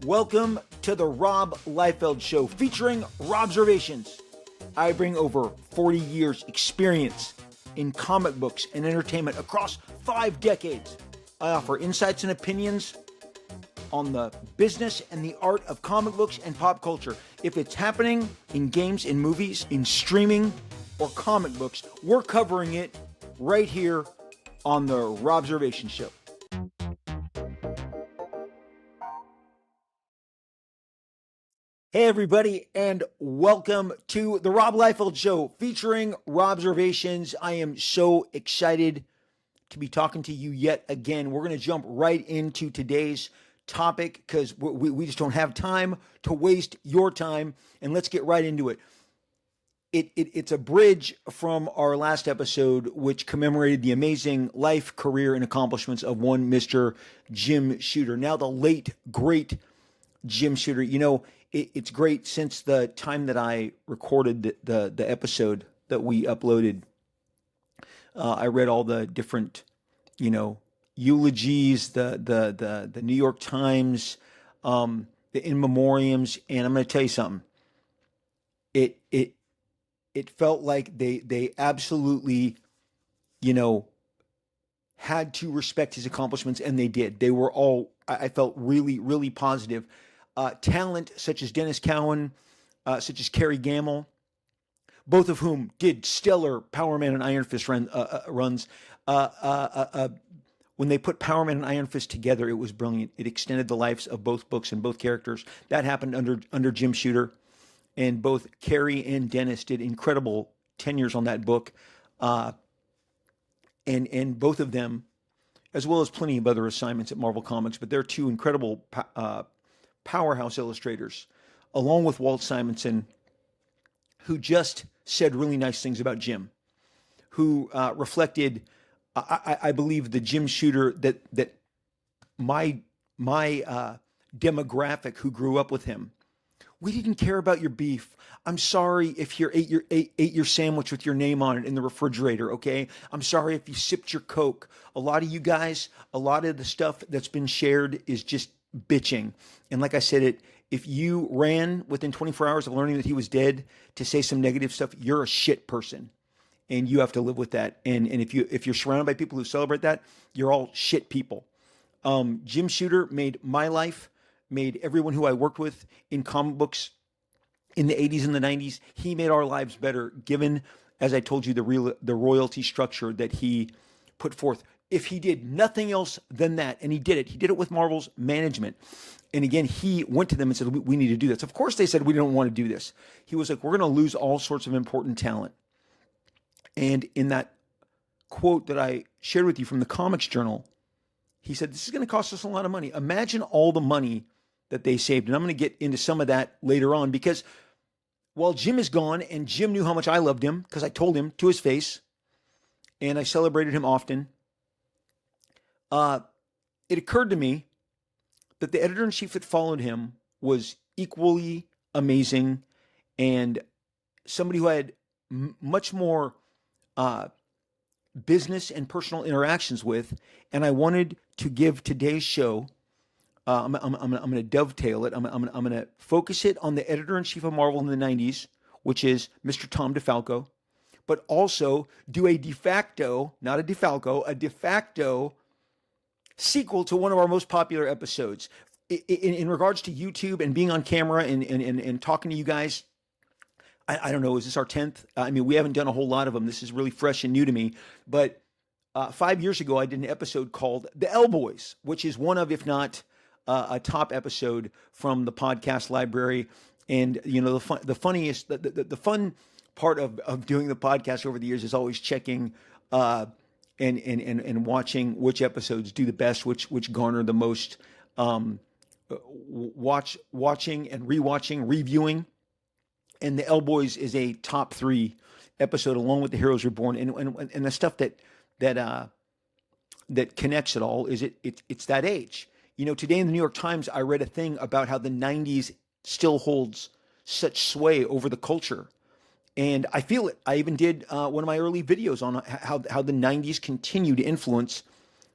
Welcome to the Rob Liefeld Show featuring Robservations. I bring over 40 years experience in comic books and entertainment across 5 decades. I offer insights and opinions on the business and the art of comic books and pop culture. If it's happening in games, in movies, in streaming, or comic books, we're covering it right here on the Robservations Show. Hey everybody, and welcome to the Rob Liefeld Show featuring Robservations. I am so excited to be talking to you yet again. We're going to jump right into today's topic because we just don't have time to waste your time, and let's get right into it. It's a bridge from our last episode, which commemorated the amazing life, career, and accomplishments of one Mr. Jim Shooter. Now the late, great Jim Shooter. You know, it's great since the time that I recorded the episode that we uploaded. I read all the different, eulogies, the New York Times, the in memoriams, and I'm going to tell you something. It felt like they absolutely, had to respect his accomplishments, and they did. They were all, I felt, really, really positive. Talent such as Dennis Cowan, such as Kerry Gamble, both of whom did stellar Power Man and Iron Fist runs. When they put Power Man and Iron Fist together, it was brilliant. It extended the lives of both books and both characters. That happened under Jim Shooter, and both Kerry and Dennis did incredible tenures on that book, and both of them, as well as plenty of other assignments at Marvel Comics. But they're two incredible powerhouse illustrators, along with Walt Simonson, who just said really nice things about Jim, who reflected, I believe, the Jim Shooter that my demographic who grew up with him. We didn't care about your beef. I'm sorry if you ate your sandwich with your name on it in the refrigerator, okay? I'm sorry if you sipped your Coke. A lot of you guys, a lot of the stuff that's been shared is just bitching. And like I said, if you ran within 24 hours of learning that he was dead to say some negative stuff, you're a shit person, and you have to live with that. And if you're surrounded by people who celebrate that, you're all shit people. Jim Shooter made my life, made everyone who I worked with in comic books in the 80s and the 90s. He made our lives better, given, as I told you, the royalty structure that he put forth. If he did nothing else than that, and he did it with Marvel's management. And again, he went to them and said, we need to do this. Of course, they said, we don't want to do this. He was like, we're going to lose all sorts of important talent. And in that quote that I shared with you from the Comics Journal, he said, this is going to cost us a lot of money. Imagine all the money that they saved. And I'm going to get into some of that later on, because while Jim is gone, and Jim knew how much I loved him, because I told him to his face, and I celebrated him often, it occurred to me that the editor-in-chief that followed him was equally amazing, and somebody who had much more business and personal interactions with. And I wanted to give today's show, I'm going to dovetail it. I'm going to focus it on the editor-in-chief of Marvel in the 90s, which is Mr. Tom DeFalco, but also do a de facto, not a DeFalco, a de facto sequel to one of our most popular episodes. In regards to YouTube and being on camera and talking to you guys, I don't know, is this our 10th? I mean, we haven't done a whole lot of them. This is really fresh and new to me. But 5 years ago, I did an episode called The L Boys, which is one of, if not a top episode from the podcast library. And, the fun part of doing the podcast over the years is always checking and watching which episodes do the best, which garner the most watching and rewatching, reviewing. And the L Boys is a top 3 episode, along with The Heroes Reborn, and the stuff that connects it all is it's that age. Today in the New York Times, I read a thing about how the 90s still holds such sway over the culture. And I feel it. I even did one of my early videos on how the 90s continue to influence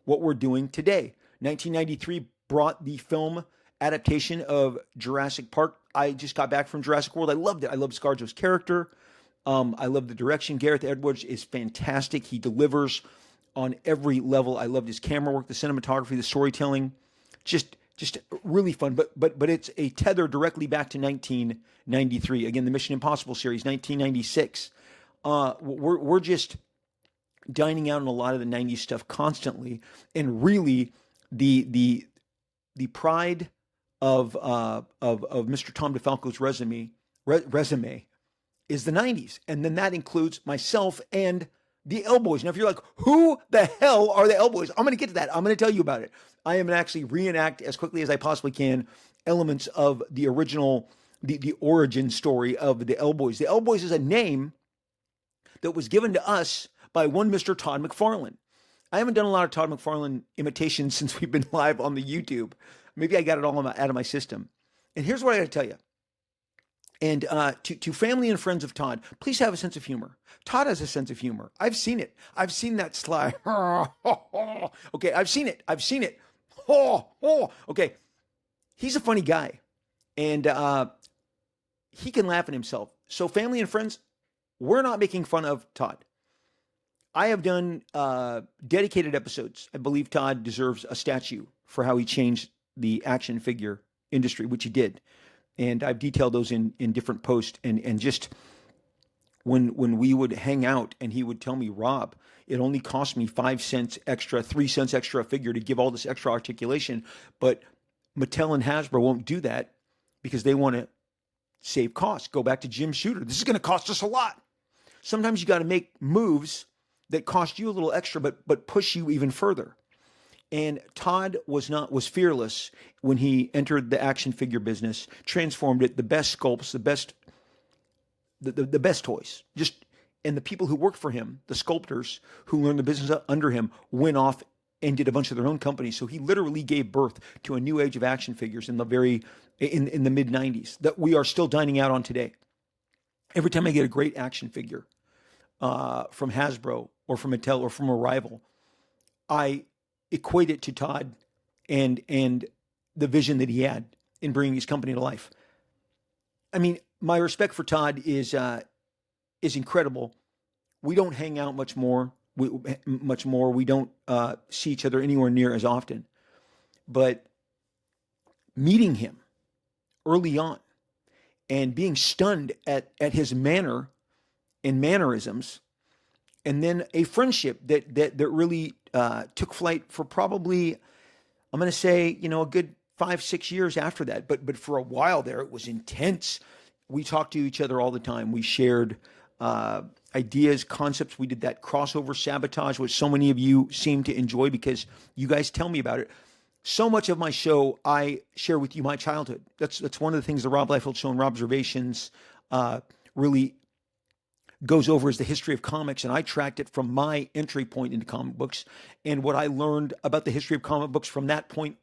what we're doing today. 1993 brought the film adaptation of Jurassic Park. I just got back from Jurassic World. I loved it. I love ScarJo's character. I love the direction. Gareth Edwards is fantastic. He delivers on every level. I loved his camera work, the cinematography, the storytelling. Just really fun. But it's a tether directly back to 1993. Again, the Mission Impossible series, 1996. We're just dining out on a lot of the 90s stuff constantly, and really the pride of Mr. Tom DeFalco's resume is the 90s. And then that includes myself and the L Boys. Now, if you're like, who the hell are the L Boys? I'm going to get to that. I'm going to tell you about it. I am going to actually reenact as quickly as I possibly can elements of the original, the origin story of the L Boys. The L Boys is a name that was given to us by one Mr. Todd McFarlane. I haven't done a lot of Todd McFarlane imitations since we've been live on the YouTube. Maybe I got it all out of my system. And here's what I got to tell you. And to family and friends of Todd, please have a sense of humor. Todd has a sense of humor. I've seen it. I've seen that sly. Okay, I've seen it. Okay, he's a funny guy, and he can laugh at himself. So family and friends, we're not making fun of Todd. I have done dedicated episodes. I believe Todd deserves a statue for how he changed the action figure industry, which he did. And I've detailed those in different posts. And just when we would hang out and he would tell me, Rob, it only cost me 5 cents extra, 3 cents extra a figure to give all this extra articulation. But Mattel and Hasbro won't do that because they want to save costs. Go back to Jim Shooter. This is going to cost us a lot. Sometimes you got to make moves that cost you a little extra, but push you even further. And Todd was fearless when he entered the action figure business, transformed it, the best sculpts, the best toys. And the people who worked for him, the sculptors who learned the business under him, went off and did a bunch of their own companies. So he literally gave birth to a new age of action figures in the mid 90s that we are still dining out on today. Every time I get a great action figure from Hasbro or from Mattel or from a rival, I equate it to Todd and the vision that he had in bringing his company to life. I mean, my respect for Todd is incredible. We don't hang out much more. We don't see each other anywhere near as often. But meeting him early on and being stunned at his manner and mannerisms, and then a friendship that really took flight for probably, I'm going to say, a good 5-6 years after that. But for a while there, it was intense. We talked to each other all the time. We shared ideas, concepts. We did that crossover sabotage, which so many of you seem to enjoy because you guys tell me about it. So much of my show, I share with you my childhood. That's one of the things the Rob Liefeld Show and Robservations really goes over is the history of comics, and I tracked it from my entry point into comic books and what I learned about the history of comic books from that point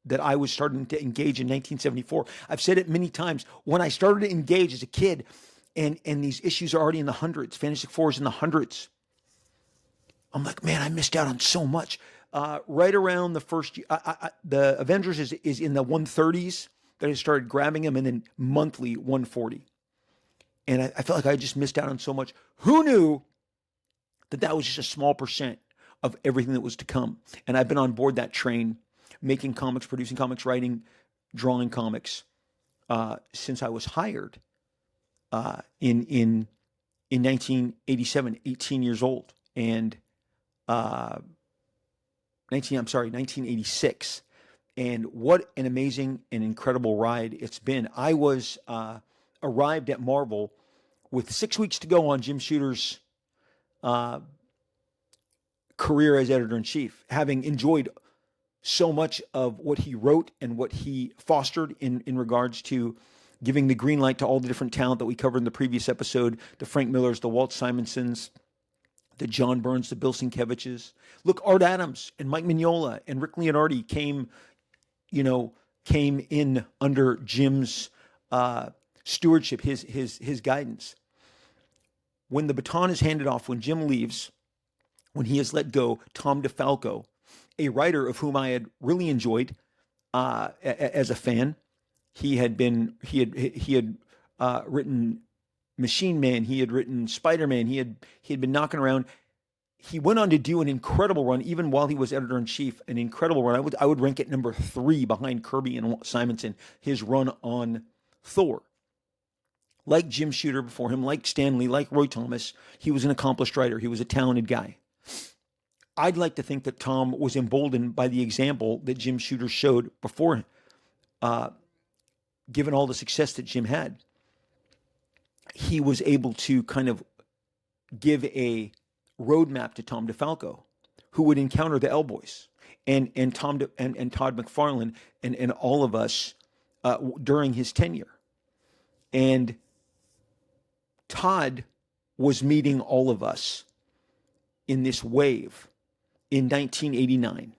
that I was starting to engage in 1974. I've said it many times. When I started to engage as a kid, and these issues are already in the hundreds, Fantastic Four is in the hundreds, I'm like, man, I missed out on so much. Right around the first year, the Avengers is in the 130s that I started grabbing them, and then monthly 140. And I felt like I just missed out on so much. Who knew that was just a small percent of everything that was to come? And I've been on board that train, making comics, producing comics, writing, drawing comics, since I was hired in 1987, 18 years old, and 1986. And what an amazing and incredible ride it's been. I was arrived at Marvel with 6 weeks to go on Jim Shooter's career as editor-in-chief, having enjoyed so much of what he wrote and what he fostered in regards to giving the green light to all the different talent that we covered in the previous episode, the Frank Millers, the Walt Simonsons, the John Burns, the Bill Sienkiewicz's. Look, Art Adams and Mike Mignola and Rick Leonardi came in under Jim's stewardship, his guidance. When the baton is handed off, when Jim leaves, when he has let go, Tom DeFalco, a writer of whom I had really enjoyed, as a fan. He had written Machine Man. He had written Spider-Man. He had been knocking around. He went on to do an incredible run, even while he was editor in chief. An incredible run. I would rank it number 3 behind Kirby and Simonson. His run on Thor. Like Jim Shooter before him, like Stan Lee, like Roy Thomas, he was an accomplished writer. He was a talented guy. I'd like to think that Tom was emboldened by the example that Jim Shooter showed before him, given all the success that Jim had. He was able to kind of give a roadmap to Tom DeFalco, who would encounter the L Boys and Todd McFarlane and all of us during his tenure. And Todd was meeting all of us in this wave in 1989.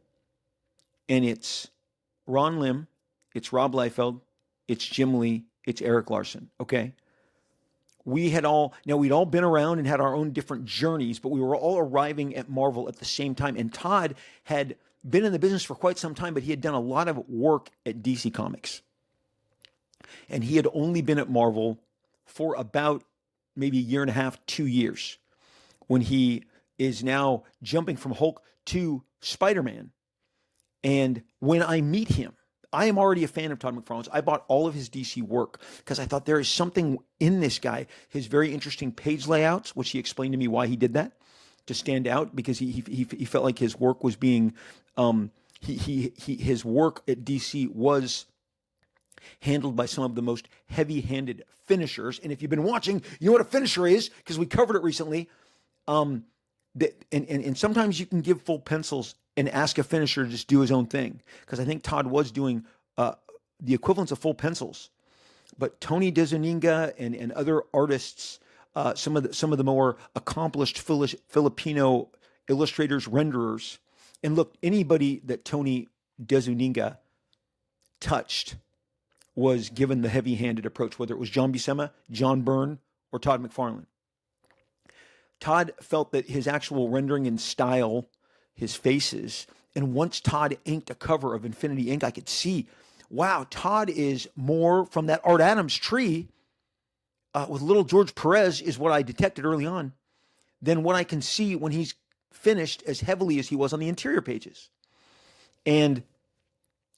And it's Ron Lim, it's Rob Liefeld, it's Jim Lee, it's Eric Larson, okay? We'd all been around and had our own different journeys, but we were all arriving at Marvel at the same time. And Todd had been in the business for quite some time, but he had done a lot of work at DC Comics. And he had only been at Marvel for about maybe a year and a half, 2 years, when he is now jumping from Hulk to Spider-Man. And when I meet him, I am already a fan of Todd McFarlane's. I bought all of his DC work because I thought there is something in this guy. His very interesting page layouts, which he explained to me why he did that, to stand out, because he felt like his work was being, his work at DC was handled by some of the most heavy-handed finishers. And if you've been watching, you know what a finisher is, because we covered it recently. And sometimes you can give full pencils and ask a finisher to just do his own thing, because I think Todd was doing the equivalence of full pencils. But Tony DeZuniga and other artists, some of the more accomplished Filipino illustrators, renderers, and look, anybody that Tony DeZuniga touched was given the heavy-handed approach, whether it was John Buscema, John Byrne, or Todd McFarlane. Todd felt that his actual rendering and style, his faces, and once Todd inked a cover of Infinity Inc., I could see, wow, Todd is more from that Art Adams tree with little George Perez, is what I detected early on, than what I can see when he's finished as heavily as he was on the interior pages. And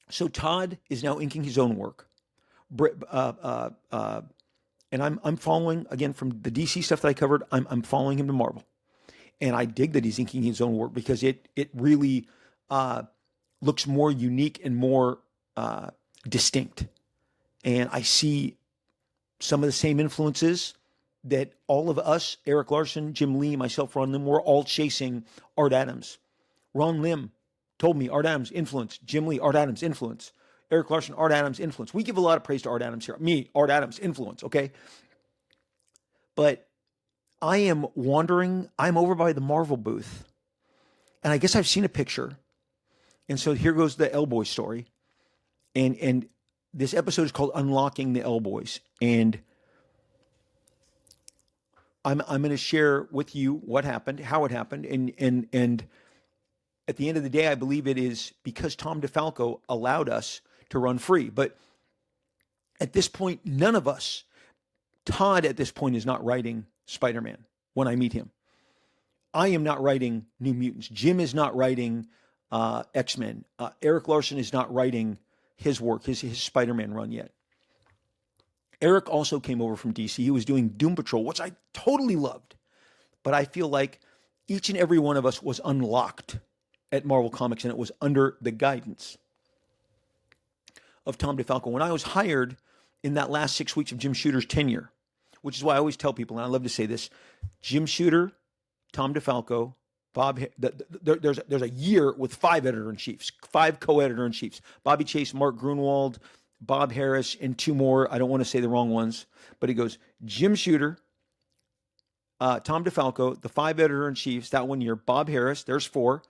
so Todd is now inking his own work. And I'm following, again, from the DC stuff that I covered, I'm following him to Marvel. And I dig that he's inking his own work, because it really looks more unique and more distinct. And I see some of the same influences that all of us, Eric Larson, Jim Lee, myself, Ron Lim, we're all chasing Art Adams. Ron Lim told me Art Adams influence. Jim Lee, Art Adams influence. Eric Larson, Art Adams influence. We give a lot of praise to Art Adams here. Me, Art Adams influence, okay? But I am wandering. I'm over by the Marvel booth, and I guess I've seen a picture. And so here goes the L Boys story. And this episode is called Unlocking the L Boys. And I'm going to share with you what happened, how it happened, and at the end of the day, I believe it is because Tom DeFalco allowed us to run free. But at this point, none of us, Todd at this point is not writing Spider-Man when I meet him. I am not writing New Mutants. Jim is not writing X-Men. Eric Larson is not writing his work, his Spider-Man run yet. Eric also came over from DC. He was doing Doom Patrol, which I totally loved. But I feel like each and every one of us was unlocked at Marvel Comics, and it was under the guidance of Tom DeFalco. When I was hired in that last 6 weeks of Jim Shooter's tenure, which is why I always tell people, and I love to say this, Jim Shooter, Tom DeFalco, there's a year with 5 editor-in-chiefs, 5 co-editor-in-chiefs, Bobby Chase, Mark Grunwald, Bob Harris, and 2 more. I don't want to say the wrong ones, but he goes, Jim Shooter, Tom DeFalco, the 5 editor-in-chiefs that 1 year, Bob Harris, there's 4,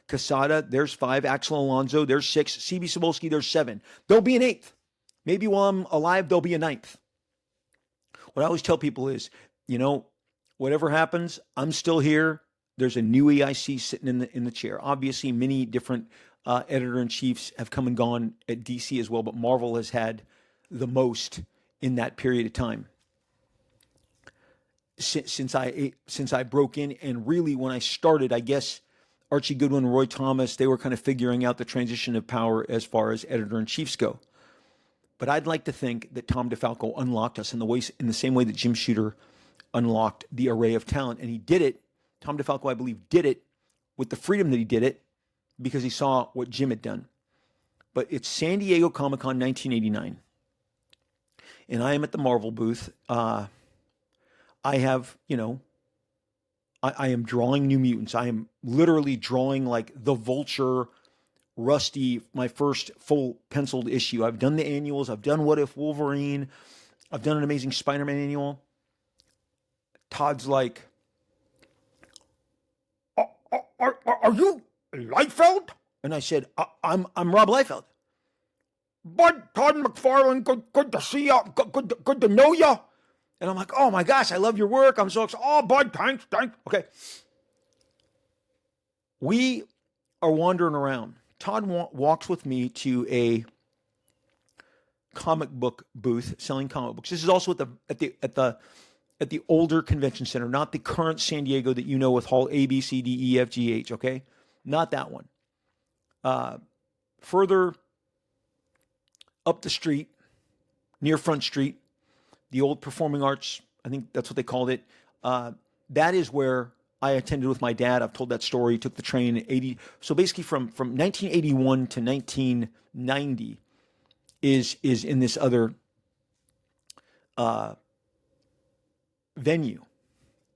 Quesada, there's 5, Axel Alonso, there's 6, CB Cebulski, there's 7. There'll be an 8th. Maybe while I'm alive, there'll be a 9th. What I always tell people is, whatever happens, I'm still here. There's a new EIC sitting in the chair. Obviously, many different editor-in-chiefs have come and gone at DC as well, but Marvel has had the most in that period of time. Since I broke in, and really when I started, I guess Archie Goodwin, Roy Thomas, they were kind of figuring out the transition of power as far as editor-in-chiefs go. But I'd like to think that Tom DeFalco unlocked us in the same way that Jim Shooter unlocked the array of talent. And he did it, Tom DeFalco, I believe, did it with the freedom that he did it because he saw what Jim had done. But it's San Diego Comic-Con 1989. And I am at the Marvel booth. I have, I am drawing New Mutants. I am literally drawing like the Vulture, Rusty, my first full penciled issue. I've done the annuals. I've done What If Wolverine. I've done an Amazing Spider-Man annual. Todd's like, are you Liefeld? And I said, I'm Rob Liefeld. Bud, Todd McFarlane, good to see you. Good to know you. And I'm like, oh my gosh, I love your work. I'm so excited. Oh, Bud, thanks. Okay. We are wandering around. Todd walks with me to a comic book booth selling comic books. This is also at the older convention center, not the current San Diego that you know with hall A, B, C, D, E, F, G, H, okay? Not that one. Further up the street, near Front Street, the old Performing Arts, I think that's what they called it. That is where I attended with my dad. I've told that story. Took the train in 80. So basically from 1981 to 1990 is in this other venue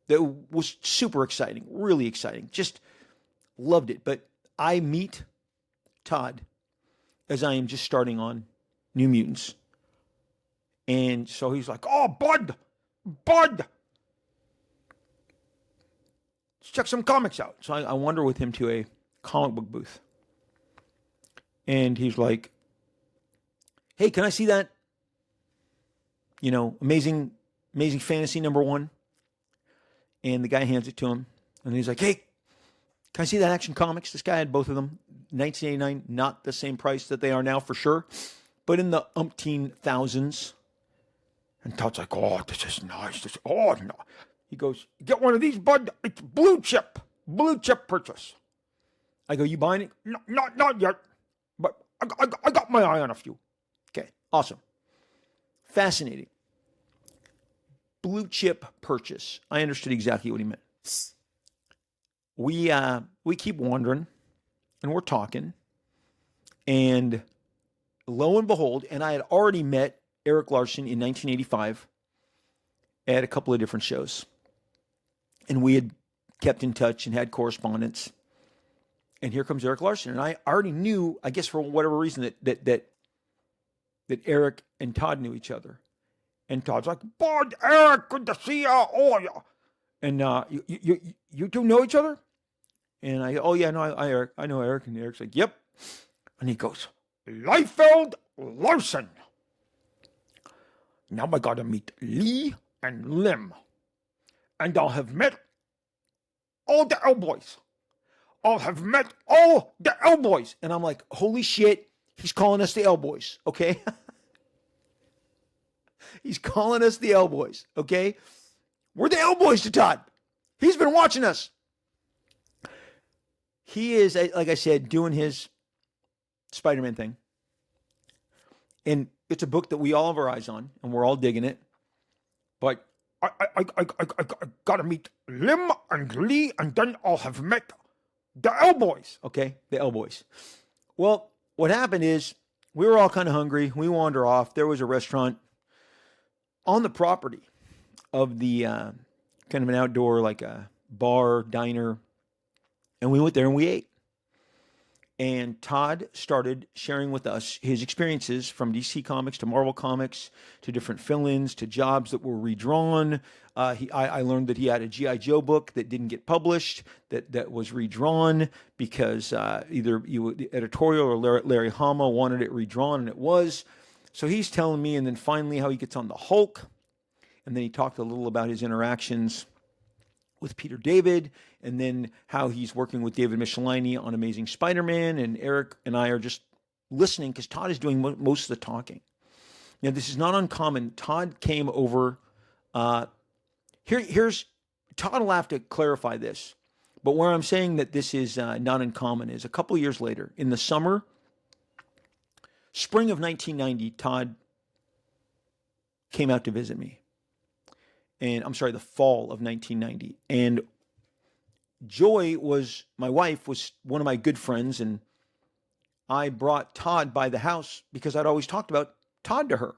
that was super exciting, really exciting. Just loved it. But I meet Todd as I am just starting on New Mutants. And so he's like, oh, Bud, let's check some comics out. So I wander with him to a comic book booth. And he's like, hey, can I see that, amazing fantasy #1? And the guy hands it to him. And he's like, hey, can I see that Action Comics? This guy had both of them. 1989, not the same price that they are now for sure, but in the umpteen thousands. And Todd's like, oh, this is nice. No. He goes, get one of these, Bud. It's blue chip purchase. I go, you buying it? No, not yet, but I got my eye on a few. Okay, awesome. Fascinating. Blue chip purchase. I understood exactly what he meant. We keep wandering, and we're talking, and lo and behold, and I had already met Eric Larson in 1985 at a couple of different shows. And we had kept in touch and had correspondence. And here comes Eric Larson. And I already knew, I guess for whatever reason, that Eric and Todd knew each other. And Todd's like, Bud, Eric, good to see you. Oh, yeah. And you two know each other? And I, oh, yeah, no, I know Eric. And Eric's like, yep. And he goes, Liefeld Larson. Now I gotta meet Lee and Lim. And I'll have met all the L-boys. And I'm like, holy shit, he's calling us the L-boys, okay? He's calling us the L-boys, okay? We're the L-boys to Todd. He's been watching us. He is, like I said, doing his Spider-Man thing. And it's a book that we all have our eyes on, and we're all digging it. But I gotta meet Lim and Lee, and then I'll have met the L-boys. Okay, the L-boys. Well, what happened is we were all kind of hungry. We wander off. There was a restaurant on the property of the kind of an outdoor, like a bar, diner. And we went there and we ate. And Todd started sharing with us his experiences from DC Comics to Marvel Comics to different fill-ins to jobs that were redrawn. I learned that he had a G.I. Joe book that didn't get published that was redrawn because either the editorial or Larry Hama wanted it redrawn, and it was. So he's telling me, and then finally how he gets on the Hulk. And then he talked a little about his interactions with Peter David, and then how he's working with David Michelinie on Amazing Spider-Man, and Eric and I are just listening because Todd is doing most of the talking. Now, this is not uncommon. Todd came over. Here's Todd will have to clarify this, but where I'm saying that this is not uncommon is a couple years later, in the spring of 1990, Todd came out to visit me. And I'm sorry, the fall of 1990. And Joy my wife was one of my good friends, and I brought Todd by the house because I'd always talked about Todd to her.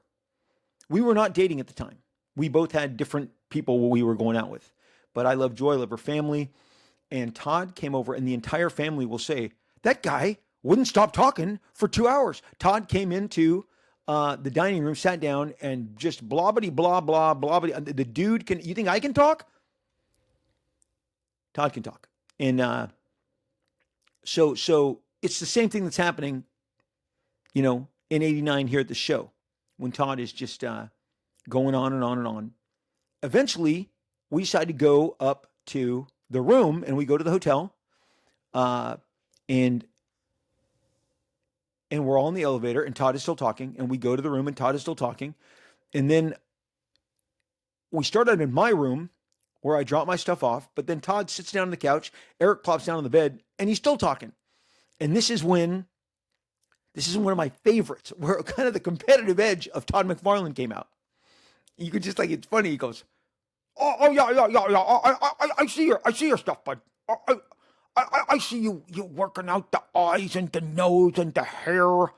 We were not dating at the time. We both had different people we were going out with. But I love Joy, I love her family. And Todd came over, and the entire family will say, that guy wouldn't stop talking for 2 hours. Todd came into the dining room, sat down, and just blobbity, blah, blah, blobbity. The dude you think I can talk? Todd can talk. And so it's the same thing that's happening, in 89 here at the show, when Todd is just going on and on and on. Eventually, we decide to go up to the room, and we go to the hotel, and we're all in the elevator, and Todd is still talking, and we go to the room, and Todd is still talking, and then we start out in my room, where I drop my stuff off, but then Todd sits down on the couch, Eric plops down on the bed, and he's still talking. And this is one of my favorites, where kind of the competitive edge of Todd McFarlane came out. You could just it's funny. He goes, "Oh yeah. I see your stuff, bud. I see you working out the eyes and the nose and the hair."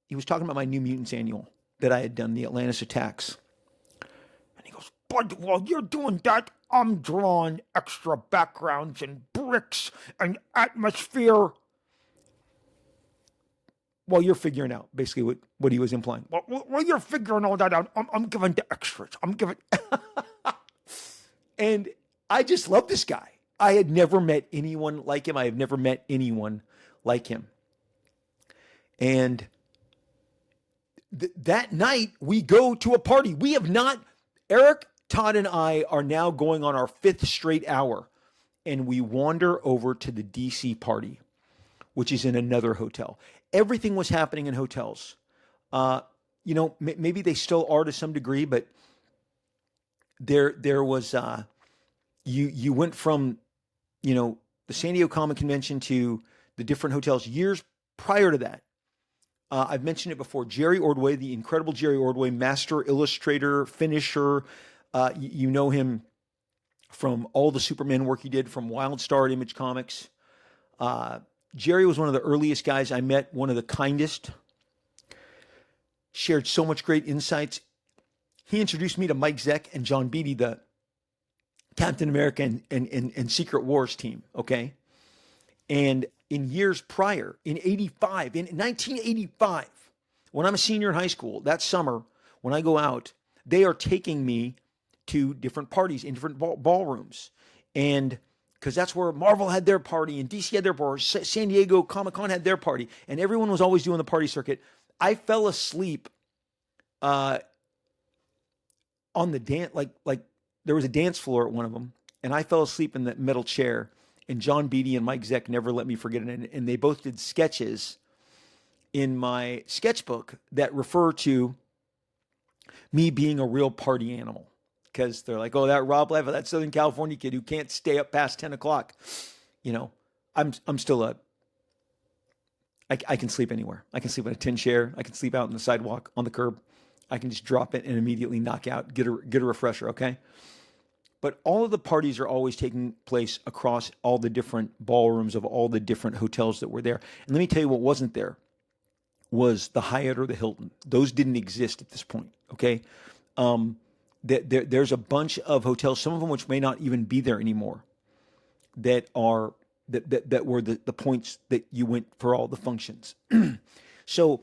He was talking about my New Mutants annual that I had done, the Atlantis Attacks. And he goes, "Bud, while you're doing that, I'm drawing extra backgrounds and bricks and atmosphere." Well, you're figuring out basically what he was implying. While you're figuring all that out, I'm giving the extras. I'm giving. And I just love this guy. I had never met anyone like him. I have never met anyone like him. And that night, we go to a party. We have not, Eric, Todd, and I are now going on our 5th straight hour. And we wander over to the DC party, which is in another hotel. Everything was happening in hotels. Maybe they still are to some degree, but there was, you went from, the San Diego Comic Convention to the different hotels years prior to that. I've mentioned it before. Jerry Ordway, the incredible Jerry Ordway, master illustrator, finisher. You know him from all the Superman work he did from Wildstar at Image Comics. Jerry was one of the earliest guys I met, one of the kindest, shared so much great insights. He introduced me to Mike Zeck and John Beatty, the Captain America and Secret Wars team, okay? And in years prior, in 1985, when I'm a senior in high school, that summer, when I go out, they are taking me to different parties in different ballrooms. And because that's where Marvel had their party and DC had their party, San Diego Comic-Con had their party, and everyone was always doing the party circuit. I fell asleep on the dance, like there was a dance floor at one of them, and I fell asleep in that metal chair, and John Beatty and Mike Zeck never let me forget it, and they both did sketches in my sketchbook that refer to me being a real party animal. Because they're like, oh, that Rob Liefeld, that Southern California kid who can't stay up past 10 o'clock. I'm still I can sleep anywhere. I can sleep in a tin chair. I can sleep out on the sidewalk, on the curb. I can just drop it and immediately knock out, get a refresher, okay? But all of the parties are always taking place across all the different ballrooms of all the different hotels that were there. And let me tell you what wasn't there was the Hyatt or the Hilton. Those didn't exist at this point, okay? There's a bunch of hotels, some of them which may not even be there anymore, that were the points that you went for all the functions. So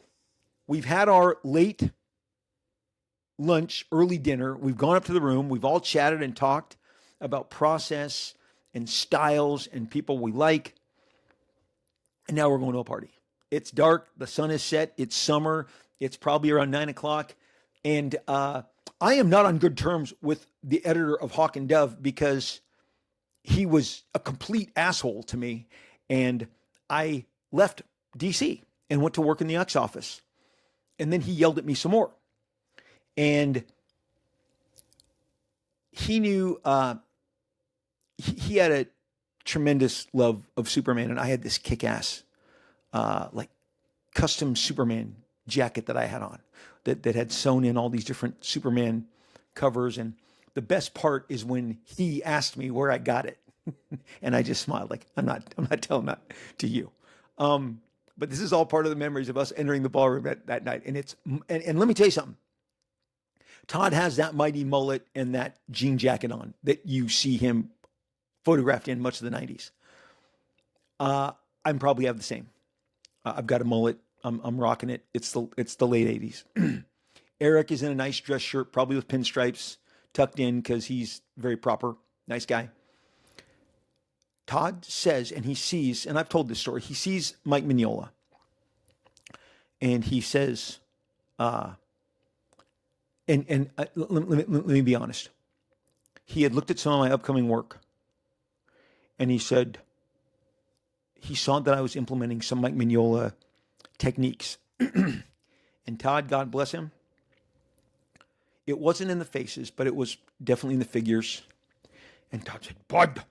we've had our late lunch, early dinner. We've gone up to the room. We've all chatted and talked about process and styles and people we like. And now we're going to a party. It's dark. The sun is set. It's summer. It's probably around 9 o'clock. And I am not on good terms with the editor of Hawk and Dove because he was a complete asshole to me. And I left DC and went to work in the X office. And then he yelled at me some more. And he knew he had a tremendous love of Superman. And I had this kick-ass, like custom Superman jacket that I had on that had sewn in all these different Superman covers. And the best part is when he asked me where I got it. And I just smiled like, I'm not telling that to you. But this is all part of the memories of us entering the ballroom that night. And and let me tell you something. Todd has that mighty mullet and that jean jacket on that you see him photographed in much of the 90s. I'm probably have the same. I've got a mullet. I'm rocking it. It's the late 80s. Eric is in a nice dress shirt, probably with pinstripes tucked in because he's very proper. Nice guy. Todd says, and he sees, and I've told this story, he sees Mike Mignola. And he says, let me be honest. He had looked at some of my upcoming work. And he said, he saw that I was implementing some Mike Mignola techniques. And Todd, God bless him, it wasn't in the faces, but it was definitely in the figures. And Todd said, Bud,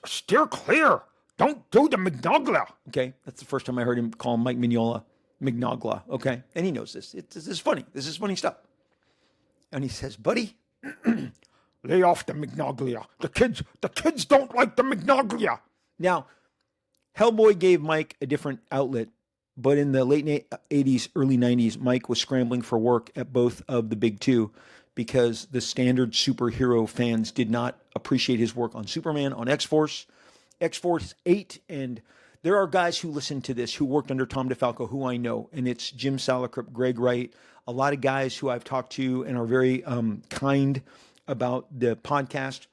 steer clear. Don't do the Mignola. Okay, that's the first time I heard him call Mike Mignola Mignola. Okay, and he knows this. This is funny. This is funny stuff. And he says, buddy, lay off the Mignola. The kids don't like the Mignola. Now, Hellboy gave Mike a different outlet, but in the late 80s, early 90s, Mike was scrambling for work at both of the big two because the standard superhero fans did not appreciate his work on Superman, on X-Force, X-Force 8, and there are guys who listen to this who worked under Tom DeFalco who I know, and it's Jim Salicrup, Greg Wright, a lot of guys who I've talked to and are very kind about the podcast.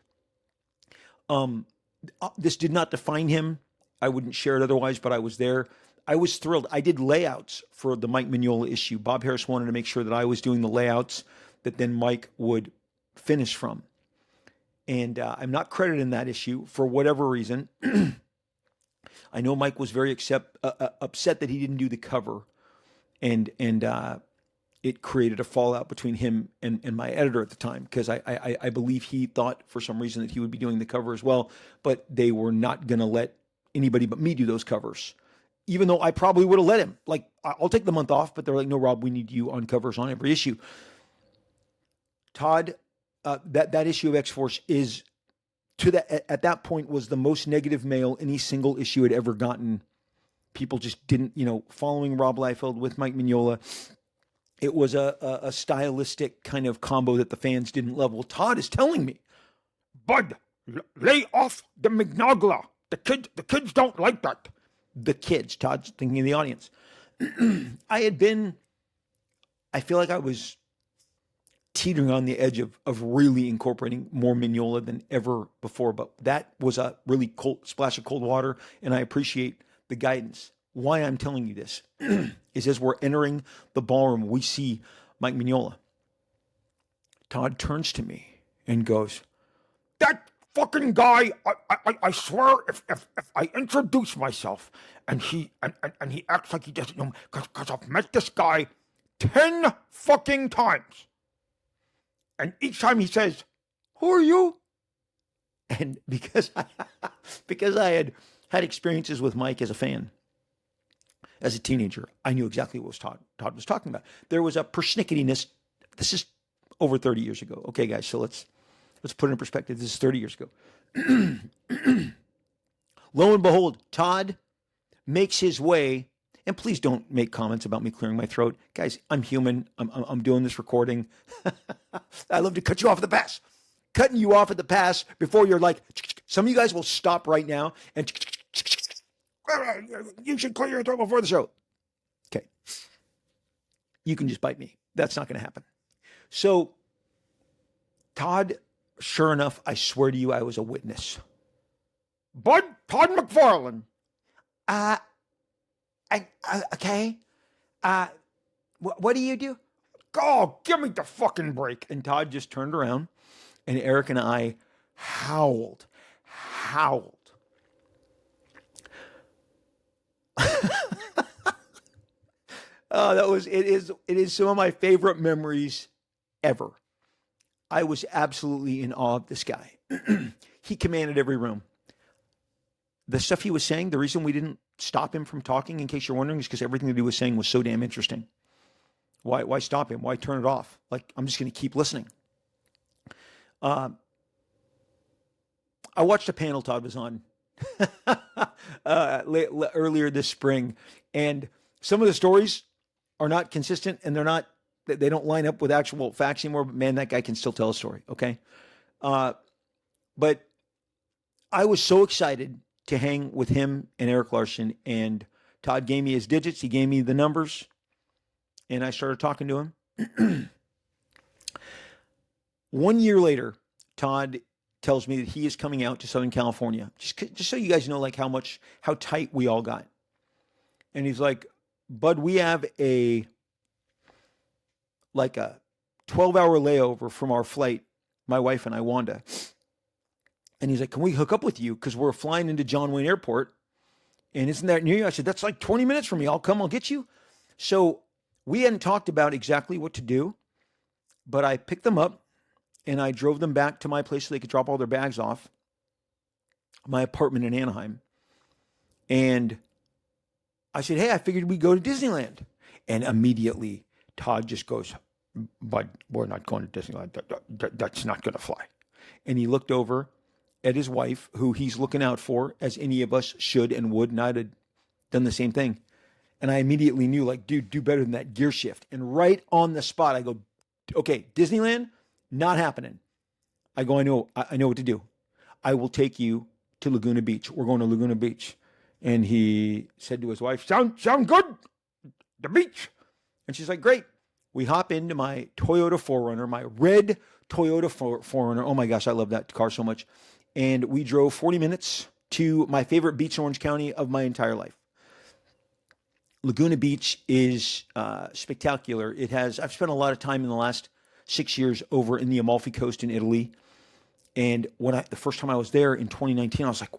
This did not define him. I wouldn't share it otherwise, but I was there. I was thrilled. I did layouts for the Mike Mignola issue. Bob Harris wanted to make sure that I was doing the layouts that then Mike would finish from. And I'm not credited in that issue for whatever reason. I know Mike was very upset that he didn't do the cover. And it created a fallout between him and my editor at the time, because I believe he thought for some reason that he would be doing the cover as well, but they were not going to let anybody but me do those covers. Even though I probably would have let him. Like, I'll take the month off, but they're like, no, Rob, we need you on covers on every issue. Todd, that issue of X-Force is, at that point, was the most negative mail any single issue had ever gotten. People just didn't, following Rob Liefeld with Mike Mignola. It was a stylistic kind of combo that the fans didn't love. Well, Todd is telling me, Bud, lay off the Mignola. The kids don't like that. The kids, Todd's thinking of the audience. I feel like I was teetering on the edge of really incorporating more Mignola than ever before, but that was a really cold splash of cold water, and I appreciate the guidance. Why I'm telling you this is as we're entering the ballroom, we see Mike Mignola. Todd turns to me and goes, that fucking guy, I swear if I introduce myself and he acts like he doesn't know me, because I've met this guy 10 fucking times. And each time he says, who are you? And because I had experiences with Mike as a fan, as a teenager, I knew exactly what Todd was talking about. There was a persnickettiness. This is over 30 years ago. Okay, guys, so let's put it in perspective. This is 30 years ago. Lo and behold, Todd makes his way, and please don't make comments about me clearing my throat. Guys, I'm human. I'm doing this recording. I love to cut you off at the pass. Cutting you off at the pass before you're like, some of you guys will stop right now and you should clear your throat before the show. Okay. You can just bite me. That's not going to happen. So, Todd, sure enough, I swear to you, I was a witness. Bud, Todd McFarlane. Okay. What do you do? oh, give me the fucking break. And Todd just turned around, and Eric and I howled. It is some of my favorite memories ever. I was absolutely in awe of this guy. He commanded every room. The stuff he was saying, the reason we didn't stop him from talking, in case you're wondering, is because everything that he was saying was so damn interesting. Why stop him? Why turn it off? Like, I'm just going to keep listening. I watched a panel Todd was on earlier this spring, and some of the stories are not consistent, and they don't line up with actual facts anymore. But man, that guy can still tell a story. Okay, but I was so excited to hang with him and Eric Larson, and Todd gave me his digits. He gave me the numbers, and I started talking to him. 1 year later, Todd tells me that he is coming out to Southern California. Just so you guys know, like how tight we all got. And he's like, Bud, we have a 12-hour layover from our flight, my wife and I, Wanda. And he's like, can we hook up with you? Because we're flying into John Wayne Airport. And isn't that near you? I said, that's like 20 minutes from me. I'll come, I'll get you. So we hadn't talked about exactly what to do, but I picked them up and I drove them back to my place so they could drop all their bags off, my apartment in Anaheim. And I said, hey, I figured we'd go to Disneyland. And immediately Todd just goes, but we're not going to Disneyland. That's not going to fly. And he looked over at his wife, who he's looking out for, as any of us should and would, and I'd have done the same thing. And I immediately knew, like, dude, do better than that, gear shift. And right on the spot, I go, okay, Disneyland, not happening. I go, I know what to do. I will take you to Laguna Beach. We're going to Laguna Beach. And he said to his wife, sound good? The beach. And she's like, great. We hop into my Toyota 4Runner, my red Toyota 4Runner. Oh my gosh, I love that car so much. And we drove 40 minutes to my favorite beach in Orange County of my entire life. Laguna Beach is spectacular. I've spent a lot of time in the last 6 years over in the Amalfi Coast in Italy. And the first time I was there in 2019, I was like,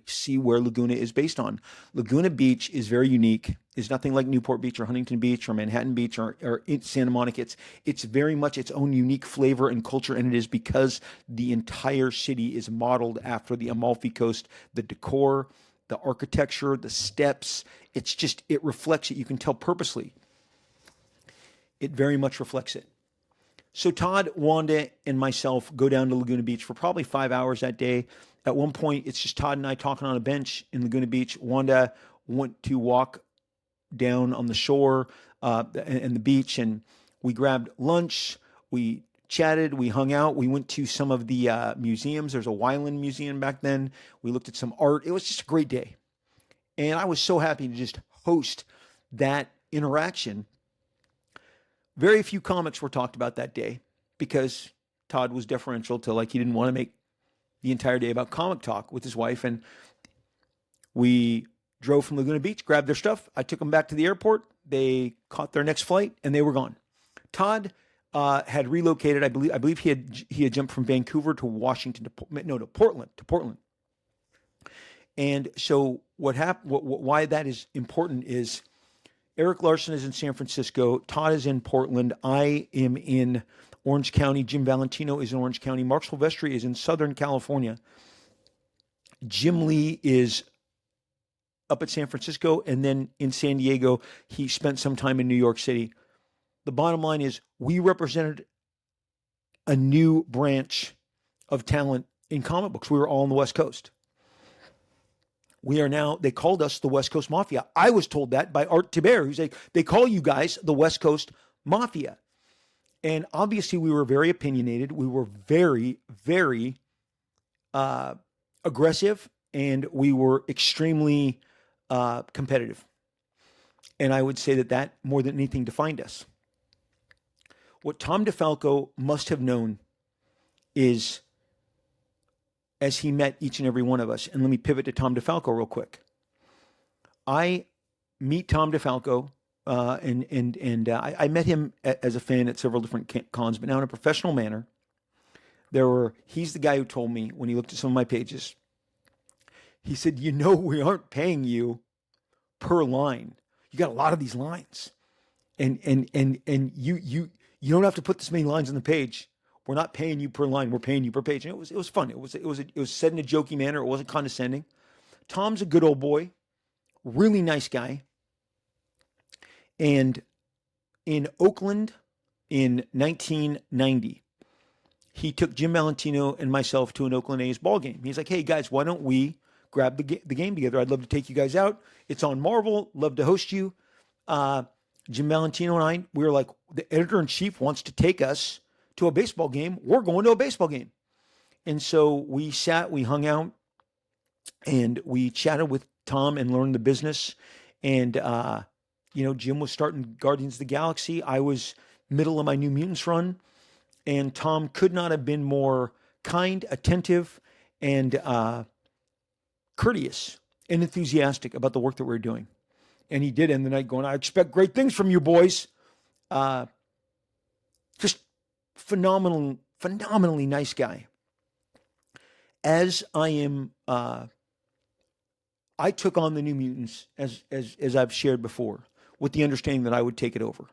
see where Laguna is based on. Laguna Beach is very unique. It's nothing like Newport Beach or Huntington Beach or Manhattan Beach or Santa Monica. It's very much its own unique flavor and culture, and it is because the entire city is modeled after the Amalfi Coast. The decor, the architecture, the steps, it reflects it. You can tell purposely. It very much reflects it. So Todd, Wanda, and myself go down to Laguna Beach for probably 5 hours that day. At one point, it's just Todd and I talking on a bench in Laguna Beach. Wanda went to walk down on the shore and the beach, and we grabbed lunch. We chatted. We hung out. We went to some of the museums. There's a Wyland Museum back then. We looked at some art. It was just a great day. And I was so happy to just host that interaction. Very few comics were talked about that day because Todd was deferential to, like, he didn't want to make the entire day about comic talk with his wife. And we drove from Laguna Beach, grabbed their stuff. I took them back to the airport. They caught their next flight and they were gone. Todd had relocated. I believe he had jumped from Vancouver to Washington to Portland. And so what happened? Why that is important is Eric Larson is in San Francisco. Todd is in Portland. I am in Orange County. Jim Valentino is in Orange County. Mark Silvestri is in Southern California. Jim Lee is up at San Francisco, and then in San Diego. He spent some time in New York City. The bottom line is we represented a new branch of talent in comic books. We were all on the West Coast. We are now, they called us the West Coast Mafia. I was told that by Art Tiber, who's like, they call you guys the West Coast Mafia. And obviously we were very opinionated. We were very, very aggressive, and we were extremely competitive. And I would say that more than anything defined us. What Tom DeFalco must have known is, as he met each and every one of us, and let me pivot to Tom DeFalco real quick. I meet Tom DeFalco I met him as a fan at several different cons, but now in a professional manner. He's the guy who told me when he looked at some of my pages, he said, we aren't paying you per line. You got a lot of these lines. And you don't have to put this many lines on the page. We're not paying you per line. We're paying you per page. And it was fun. It was said in a jokey manner. It wasn't condescending. Tom's a good old boy, really nice guy. And in Oakland in 1990, he took Jim Valentino and myself to an Oakland A's ball game. He's like, "Hey guys, why don't we grab the game together? I'd love to take you guys out. It's on Marvel. Love to host you." Jim Valentino and I, we were like, the editor-in-chief wants to take us to a baseball game. We're going to a baseball game. And so we hung out, and we chatted with Tom and learned the business. And, Jim was starting Guardians of the Galaxy. I was middle of my New Mutants run. And Tom could not have been more kind, attentive, and courteous and enthusiastic about the work that we were doing. And he did end the night going, "I expect great things from you boys." Just phenomenally nice guy. As I am, I took on the New Mutants as I've shared before, with the understanding that I would take it over,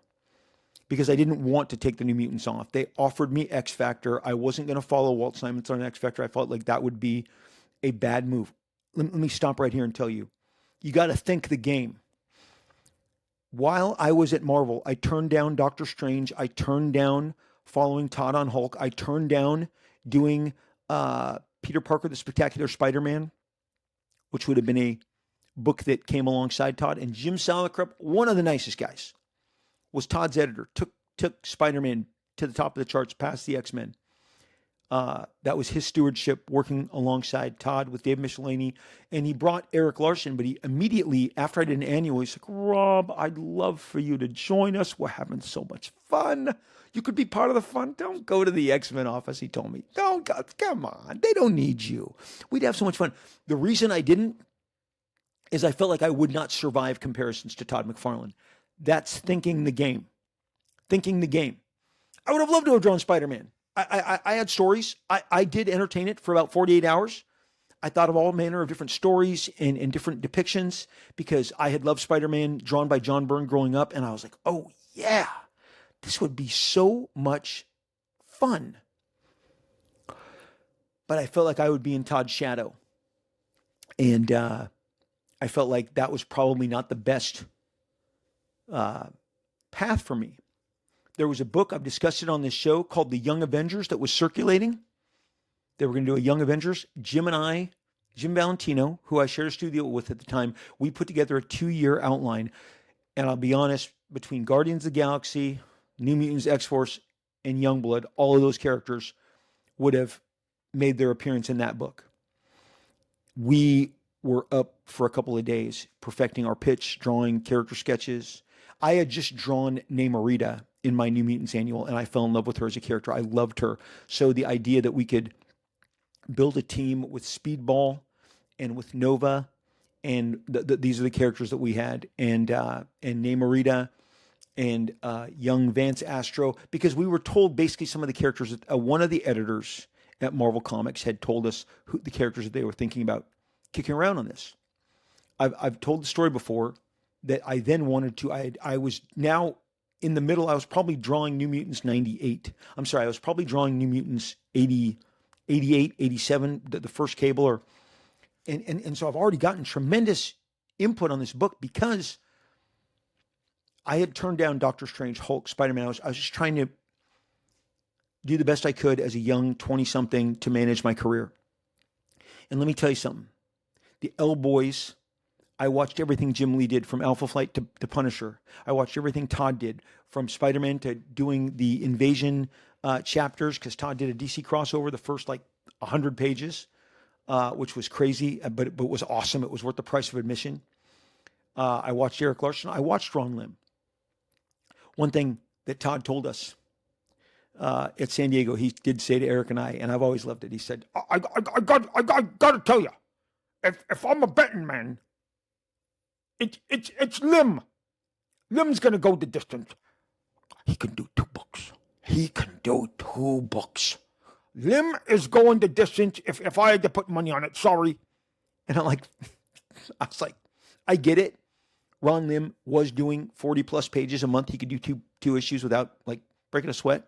because I didn't want to take the New Mutants off. They offered me X Factor. I wasn't going to follow Walt Simonson on X Factor. I felt like that would be a bad move. Let me stop right here and tell you, you got to think the game. While I was at Marvel, I turned down Doctor Strange. I turned down following Todd on Hulk. I turned down doing Peter Parker, the Spectacular Spider-Man, which would have been a book that came alongside Todd. And Jim Salicrup, one of the nicest guys, was Todd's editor, took Spider-Man to the top of the charts, past the X-Men. That was his stewardship, working alongside Todd with Dave Michelini. And he brought Eric Larson, but he immediately, after I did an annual, he's like, "Rob, I'd love for you to join us. We're having so much fun. You could be part of the fun. Don't go to the X-Men office," he told me. "Don't go, come on. They don't need you. We'd have so much fun." The reason I didn't is I felt like I would not survive comparisons to Todd McFarlane. That's thinking the game. Thinking the game. I would have loved to have drawn Spider-Man. I had stories. I did entertain it for about 48 hours. I thought of all manner of different stories and different depictions, because I had loved Spider-Man drawn by John Byrne growing up. And I was like, oh yeah, this would be so much fun. But I felt like I would be in Todd's shadow. And I felt like that was probably not the best path for me. There was a book, I've discussed it on this show, called The Young Avengers that was circulating. They were going to do a Young Avengers. Jim Valentino, who I shared a studio with at the time, we put together a 2-year outline. And I'll be honest, between Guardians of the Galaxy, New Mutants, X-Force, and Youngblood, all of those characters would have made their appearance in that book. We were up for a couple of days perfecting our pitch, drawing character sketches. I had just drawn Namorita in my New Mutants annual, and I fell in love with her as a character. I loved her. So the idea that we could build a team with Speedball and with Nova, and these are the characters that we had, and Namorita and young Vance Astro, because we were told basically some of the characters that one of the editors at Marvel Comics had told us who the characters that they were thinking about kicking around on this. I've told the story before that I then wanted to, I was now in the middle, I was probably drawing New Mutants 98. I'm sorry, I was probably drawing New Mutants 80, 88, 87, the first cable. And so I've already gotten tremendous input on this book because I had turned down Doctor Strange, Hulk, Spider-Man. I was just trying to do the best I could as a young 20-something to manage my career. And let me tell you something. The L-Boys, I watched everything Jim Lee did, from Alpha Flight to Punisher. I watched everything Todd did, from Spider-Man to doing the Invasion chapters, because Todd did a DC crossover, the first 100 pages, which was crazy, but it was awesome. It was worth the price of admission. I watched Eric Larson. I watched Ron Lim. One thing that Todd told us at San Diego, he did say to Eric and I, and I've always loved it. He said, I got to tell you, if I'm a betting man, it's Lim. Lim's gonna go the distance. He can do 2 books. He can do 2 books. Lim is going the distance if I had to put money on it. Sorry. And I was like, I get it. Ron Lim was doing 40 plus pages a month. He could do two issues without like breaking a sweat,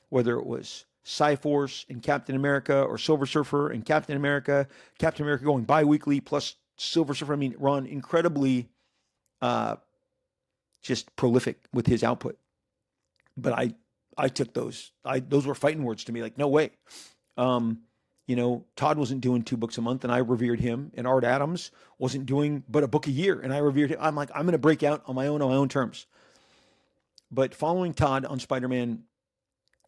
whether it was Cyforce and Captain America or Silver Surfer and Captain America going bi-weekly plus Silver Surfer. I mean, Ron, incredibly just prolific with his output. But I took those. Those were fighting words to me. Like, no way. Todd wasn't doing 2 books a month, and I revered him. And Art Adams wasn't doing but a book a year, and I revered him. I'm like, I'm going to break out on my own terms. But following Todd on Spider-Man,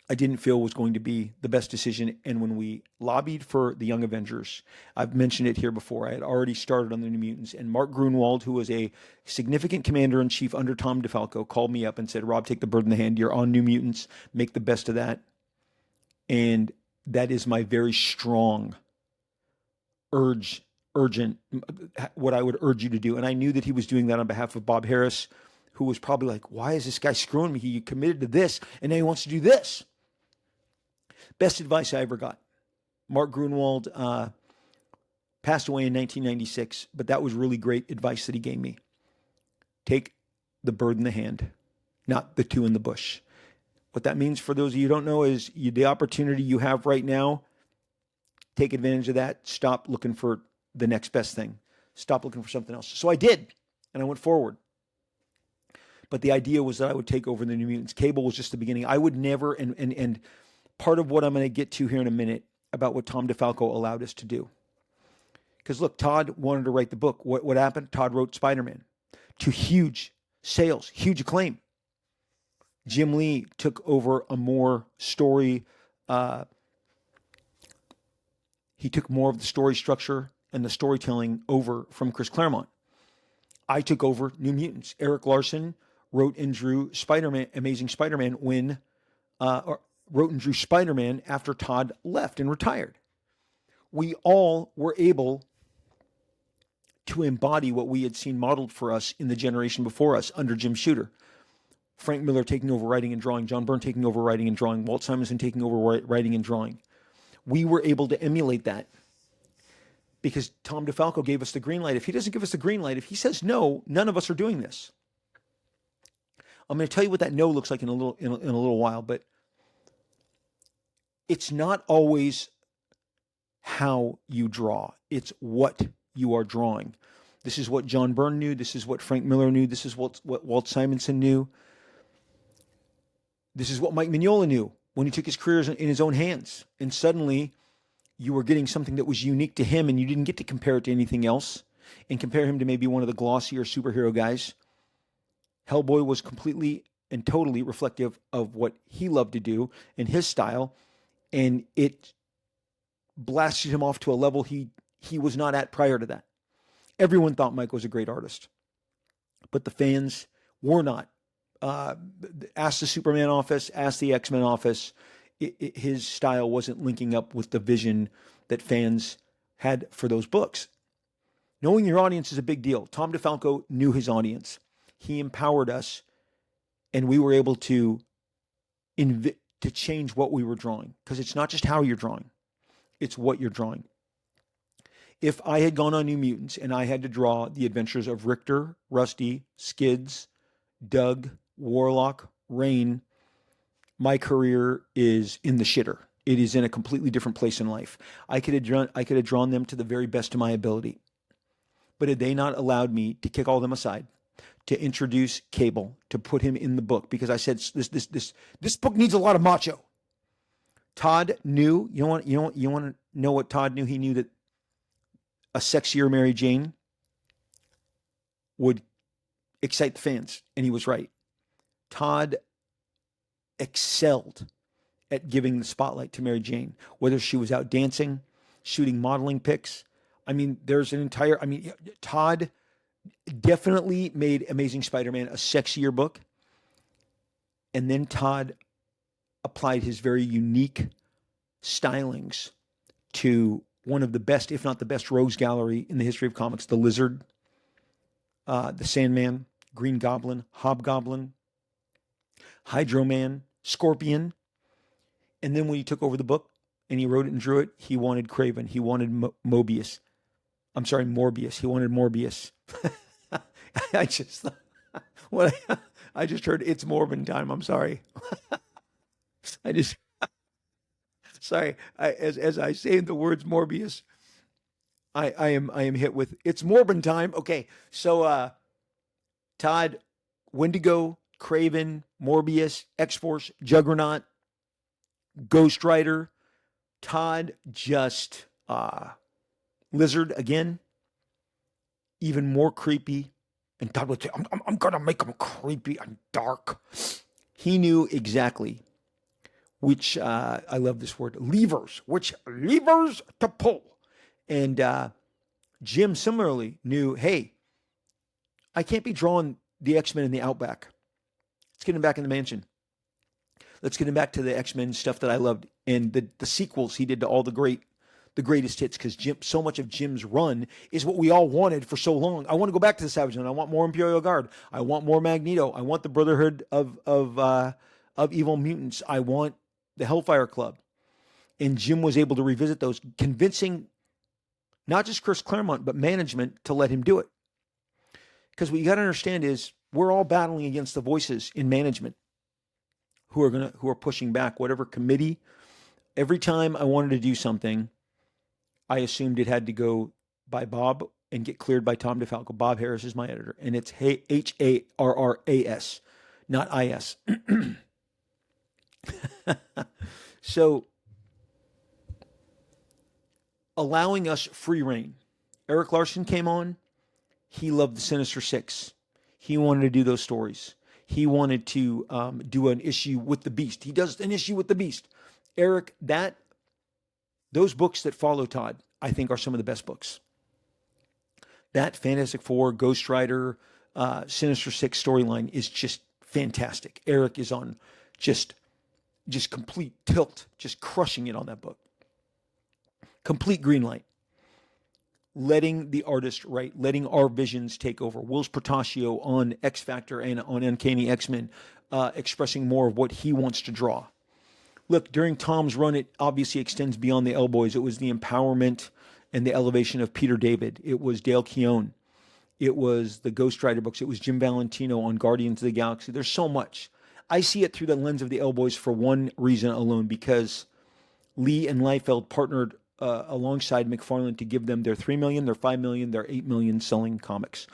I didn't feel was going to be the best decision. And when we lobbied for the Young Avengers, I've mentioned it here before, I had already started on the New Mutants, and Mark Grunwald, who was a significant commander-in-chief under Tom DeFalco, called me up and said, Rob, take the bird in the hand. You're on New Mutants. Make the best of that. And that is my very strong urgent, what I would urge you to do. And I knew that he was doing that on behalf of Bob Harris, who was probably like, why is this guy screwing me? He committed to this, and now he wants to do this. Best advice I ever got. Mark Grunwald passed away in 1996, but that was really great advice that he gave me. Take the bird in the hand, not the 2 in the bush. What that means for those of you who don't know is the opportunity you have right now, take advantage of that. Stop looking for the next best thing. Stop looking for something else. So I did, and I went forward. But the idea was that I would take over the New Mutants. Cable was just the beginning. I would never, and part of what I'm going to get to here in a minute about what Tom DeFalco allowed us to do. Because look, Todd wanted to write the book. What happened? Todd wrote Spider-Man to huge sales, huge acclaim. Jim Lee took over a more story. He took more of the story structure and the storytelling over from Chris Claremont. I took over New Mutants. Eric Larson wrote and drew Spider-Man, Amazing Spider-Man wrote and drew Spider-Man after Todd left and retired. We all were able to embody what we had seen modeled for us in the generation before us under Jim Shooter. Frank Miller taking over writing and drawing, John Byrne taking over writing and drawing, Walt Simonson taking over writing and drawing. We were able to emulate that because Tom DeFalco gave us the green light. If he doesn't give us the green light, if he says no, none of us are doing this. I'm going to tell you what that no looks like in a little while, but it's not always how you draw. It's what you are drawing. This is what John Byrne knew. This is what Frank Miller knew. This is what Walt Simonson knew. This is what Mike Mignola knew when he took his career in his own hands. And suddenly you were getting something that was unique to him, and you didn't get to compare it to anything else and compare him to maybe one of the glossier superhero guys. Hellboy was completely and totally reflective of what he loved to do and his style, and it blasted him off to a level he was not at prior to that. Everyone thought Mike was a great artist, but the fans were not. Ask the Superman office, ask the X-Men office. His style wasn't linking up with the vision that fans had for those books. Knowing your audience is a big deal. Tom DeFalco knew his audience. He empowered us, and we were able to change what we were drawing, because it's not just how you're drawing, it's what you're drawing. If I had gone on New Mutants and I had to draw the adventures of Richter, Rusty, Skids, Doug, Warlock, Rain, my career is in the shitter. It is in a completely different place in life. I could have drawn them to the very best of my ability. But had they not allowed me to kick all them aside, to introduce Cable, to put him in the book, because I said this book needs a lot of macho. Todd knew, you want to know what Todd knew? He knew that a sexier Mary Jane would excite the fans, and he was right. Todd excelled at giving the spotlight to Mary Jane, whether she was out dancing, shooting modeling pics. I mean, Todd definitely made Amazing Spider-Man a sexier book. And then Todd applied his very unique stylings to one of the best, if not the best, rogues gallery in the history of comics, the Lizard, the Sandman, Green Goblin, Hobgoblin, Hydro Man, Scorpion. And then when he took over the book and he wrote it and drew it, he wanted Craven. He wanted Mobius. I'm sorry, Morbius. He wanted Morbius. I just what I just heard it's Morbin time. I'm sorry. I just sorry. As I say the words Morbius, I am hit with it's Morbin time. Okay, so Todd, Wendigo, Craven, Morbius, X Force, Juggernaut, Ghost Rider, Todd just Lizard again, even more creepy. And Todd would say, I'm going to make him creepy and dark. He knew exactly which, I love this word, levers, which levers to pull. And Jim similarly knew, hey, I can't be drawing the X-Men in the Outback. Let's get him back in the mansion. Let's get him back to the X-Men stuff that I loved. And the sequels he did to all the greatest hits, because so much of Jim's run is what we all wanted for so long. I want to go back to the Savage Land. I want more Imperial Guard. I want more Magneto. I want the Brotherhood of Evil Mutants. I want the Hellfire Club. And Jim was able to revisit those, convincing not just Chris Claremont, but management to let him do it. Because what you got to understand is we're all battling against the voices in management who are pushing back whatever committee. Every time I wanted to do something, I assumed it had to go by Bob and get cleared by Tom DeFalco. Bob Harris is my editor, and it's Harras, not IS. So, allowing us free reign. Eric Larson came on. He loved the Sinister Six. He wanted to do those stories. He wanted to do an issue with the Beast. He does an issue with the Beast. Eric, those books that follow Todd, I think, are some of the best books. That Fantastic Four, Ghost Rider, Sinister Six storyline is just fantastic. Eric is on just complete tilt, just crushing it on that book. Complete green light. Letting the artist write, letting our visions take over. Will's Portacio on X Factor and on Uncanny X-Men, expressing more of what he wants to draw. Look, during Tom's run, it obviously extends beyond the Elboys. It was the empowerment and the elevation of Peter David. It was Dale Keown. It was the Ghost Rider books. It was Jim Valentino on Guardians of the Galaxy. There's so much. I see it through the lens of the Elboys for one reason alone, because Lee and Liefeld partnered alongside McFarlane to give them their 3 million, their 5 million, their 8 million selling comics.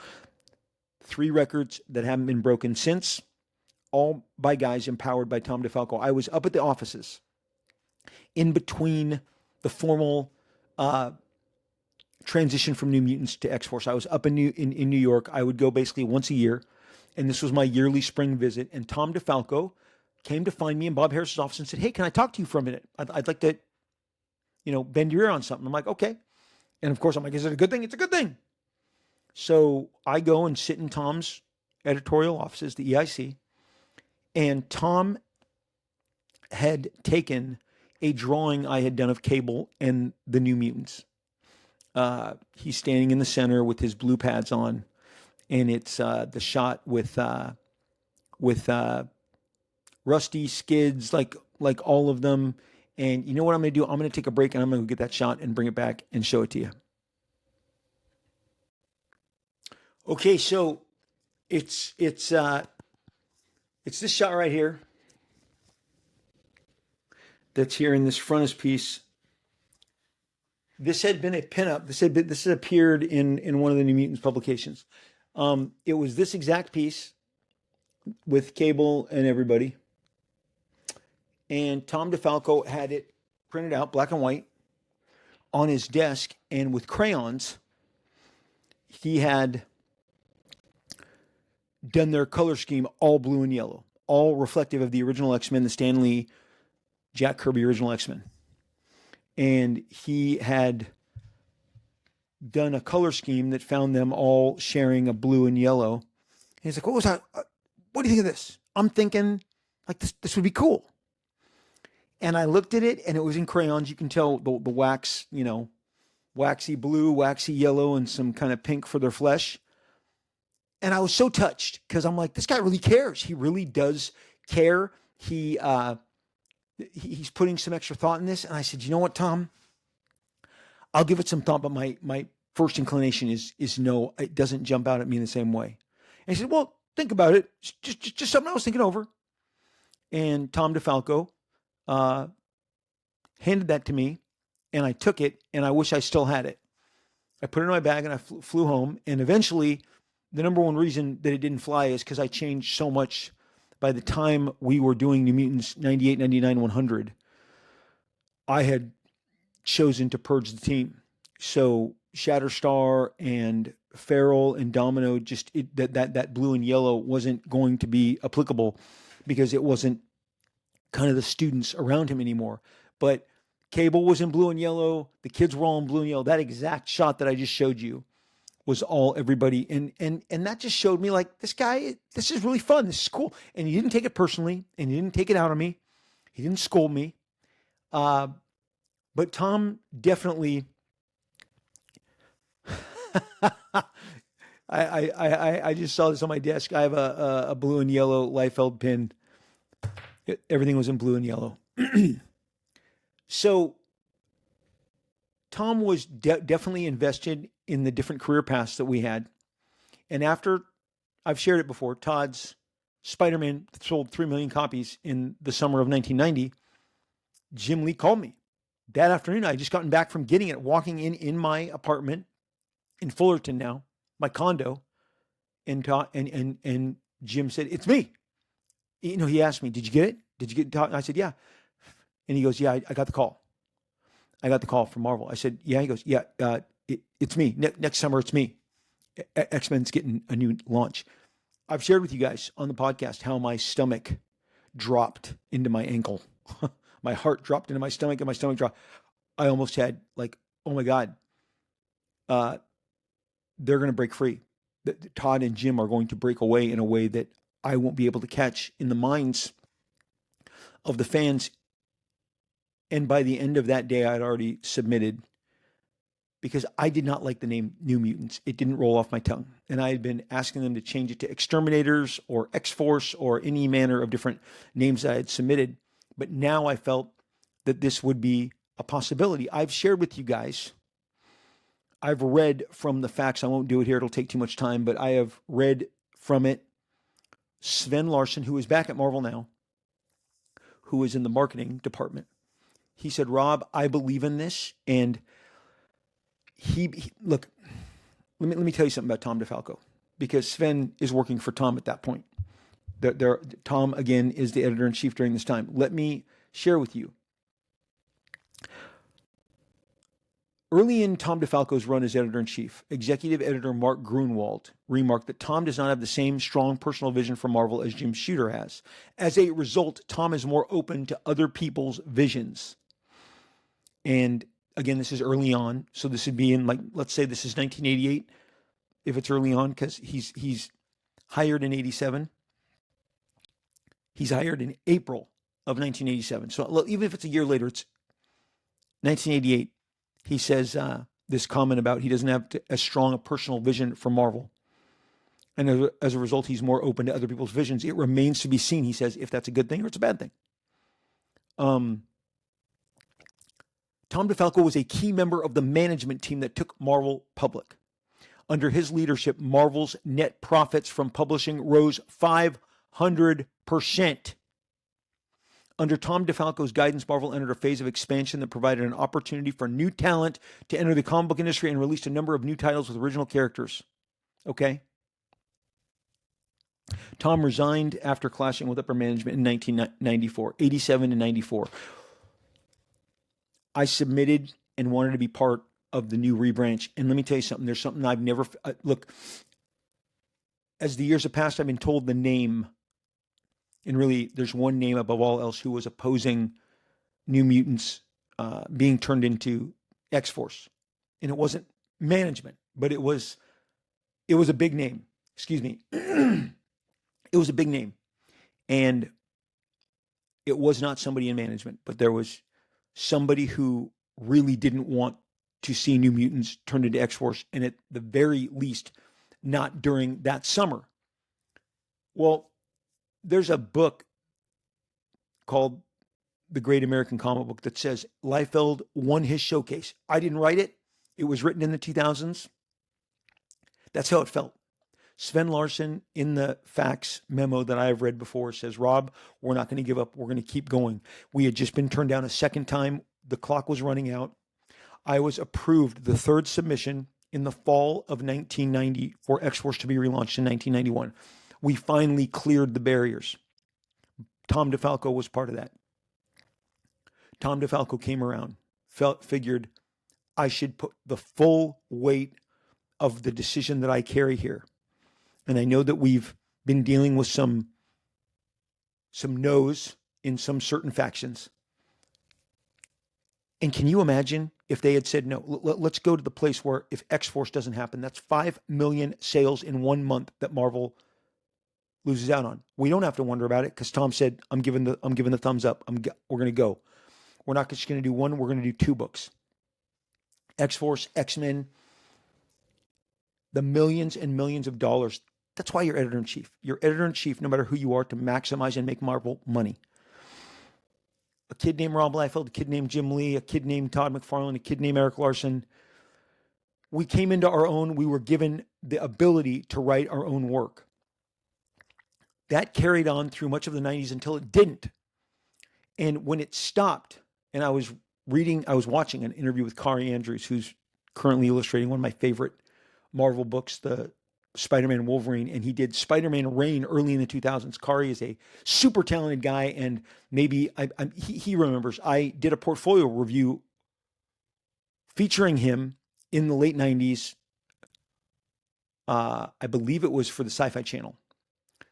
3 records that haven't been broken since, all by guys empowered by Tom DeFalco. I was up at the offices in between the formal transition from New Mutants to X-Force. I was up in New York. I would go basically once a year, and this was my yearly spring visit. And Tom DeFalco came to find me in Bob Harris's office and said, hey, can I talk to you for a minute? I'd like to, bend your ear on something. I'm like, okay. And of course, I'm like, is it a good thing? It's a good thing. So I go and sit in Tom's editorial offices, the EIC, and Tom had taken a drawing I had done of Cable and the New Mutants. He's standing in the center with his blue pads on, and it's the shot with Rusty, Skids, like all of them. And you know what I'm going to do? I'm going to take a break, and I'm going to get that shot and bring it back and show it to you. Okay, so it's this shot right here that's here in this frontispiece. This had been a pinup. This had appeared in one of the New Mutants publications. It was this exact piece with Cable and everybody. And Tom DeFalco had it printed out, black and white, on his desk, and with crayons, he had done their color scheme all blue and yellow, all reflective of the original X-Men, the Stan Lee, Jack Kirby original X-Men. And he had done a color scheme that found them all sharing a blue and yellow. And he's like, what was that? What do you think of this? I'm thinking, like, this would be cool. And I looked at it, and it was in crayons. You can tell the wax, waxy blue, waxy yellow, and some kind of pink for their flesh. And I was so touched because I'm like, this guy really cares. He really does care. He's putting some extra thought in this. And I said, you know what, Tom? I'll give it some thought, but my first inclination is no. It doesn't jump out at me in the same way. And he said, well, think about it. Just something I was thinking over. And Tom DeFalco uh, handed that to me, and I took it, and I wish I still had it. I put it in my bag, and I flew home. And eventually, the number one reason that it didn't fly is because I changed so much. By the time we were doing New Mutants 98, 99, 100, I had chosen to purge the team. So Shatterstar and Feral and Domino, just that blue and yellow wasn't going to be applicable because it wasn't kind of the students around him anymore. But Cable was in blue and yellow. The kids were all in blue and yellow. That exact shot that I just showed you was all everybody. And that just showed me like, this guy, this is really fun. This is cool. And he didn't take it personally, and he didn't take it out on me. He didn't scold me. But Tom definitely, I just saw this on my desk. I have a blue and yellow Liefeld pin. Everything was in blue and yellow. So Tom was definitely invested in the different career paths that we had. And after, I've shared it before, Todd's Spider-Man sold 3 million copies in the summer of 1990. Jim Lee called me that afternoon. I had just gotten back from getting it, walking in my apartment in Fullerton now, my condo. And Jim said, it's me. You know, he asked me, did you get it? Did you get it? I said, yeah. And he goes, yeah, I got the call. I got the call from Marvel. I said, yeah. He goes, yeah, it's me. Next summer, it's me. X-Men's getting a new launch. I've shared with you guys on the podcast how my stomach dropped into my ankle. My heart dropped into my stomach, and my stomach dropped. I almost had like, oh my God, they're going to break free. Todd and Jim are going to break away in a way that I won't be able to catch in the minds of the fans. And by the end of that day, I'd already submitted because I did not like the name New Mutants. It didn't roll off my tongue. And I had been asking them to change it to Exterminators or X-Force or any manner of different names that I had submitted. But now I felt that this would be a possibility. I've shared with you guys, I've read from the facts. I won't do it here. It'll take too much time, but I have read from it. Sven Larson, who is back at Marvel now, who is in the marketing department, he said, Rob, I believe in this. And he look, let me tell you something about Tom DeFalco, because Sven is working for Tom at that point. Tom, again, is the editor-in-chief during this time. Let me share with you. Early in Tom DeFalco's run as editor-in-chief, executive editor Mark Grunwald remarked that Tom does not have the same strong personal vision for Marvel as Jim Shooter has. As a result, Tom is more open to other people's visions. And again, this is early on, so this would be in, like, let's say this is 1988, if it's early on, because he's hired in 87. He's hired in April of 1987. So even if it's a year later, it's 1988. He says this comment about he doesn't have as strong a personal vision for Marvel. And as a result, he's more open to other people's visions. It remains to be seen, he says, if that's a good thing or it's a bad thing. Tom DeFalco was a key member of the management team that took Marvel public. Under his leadership, Marvel's net profits from publishing rose 500%. Under Tom DeFalco's guidance, Marvel entered a phase of expansion that provided an opportunity for new talent to enter the comic book industry and released a number of new titles with original characters. Okay? Tom resigned after clashing with upper management in 1994, 87 to 94. I submitted and wanted to be part of the new rebranch. And let me tell you something. There's something I've never... look, as the years have passed, I've been told the name. And really, there's one name above all else who was opposing New Mutants being turned into X-Force. And it wasn't management, but it was a big name. Excuse me. It was a big name. And it was not somebody in management, but there was somebody who really didn't want to see New Mutants turned into X-Force, and at the very least, not during that summer. Well, there's a book called The Great American Comic Book that says Liefeld won his showcase. I didn't write it. It was written in the 2000s. That's how it felt. Sven Larsson, in the fax memo that I have read before, says, Rob, we're not going to give up. We're going to keep going. We had just been turned down a second time. The clock was running out. I was approved the third submission in the fall of 1990 for X-Force to be relaunched in 1991. We finally cleared the barriers. Tom DeFalco was part of that. Tom DeFalco came around, figured I should put the full weight of the decision that I carry here. And I know that we've been dealing with some no's in some certain factions. And can you imagine if they had said, no, let's go to the place where if X-Force doesn't happen, that's 5 million sales in 1 month that Marvel loses out on. We don't have to wonder about it because Tom said, I'm giving the thumbs up. We're going to go. We're not just going to do one. We're going to do 2 books. X-Force, X-Men, the millions and millions of dollars. That's why you're editor-in-chief. You're editor-in-chief, no matter who you are, to maximize and make Marvel money. A kid named Rob Liefeld, a kid named Jim Lee, a kid named Todd McFarlane, a kid named Eric Larson. We came into our own. We were given the ability to write our own work. That carried on through much of the 90s until it didn't. And when it stopped, and I was watching an interview with Kari Andrews, who's currently illustrating one of my favorite Marvel books, the Spider-Man Wolverine, and he did Spider-Man Reign early in the 2000s. Kari is a super talented guy, and maybe he remembers. I did a portfolio review featuring him in the late 90s. I believe it was for the Sci-Fi Channel.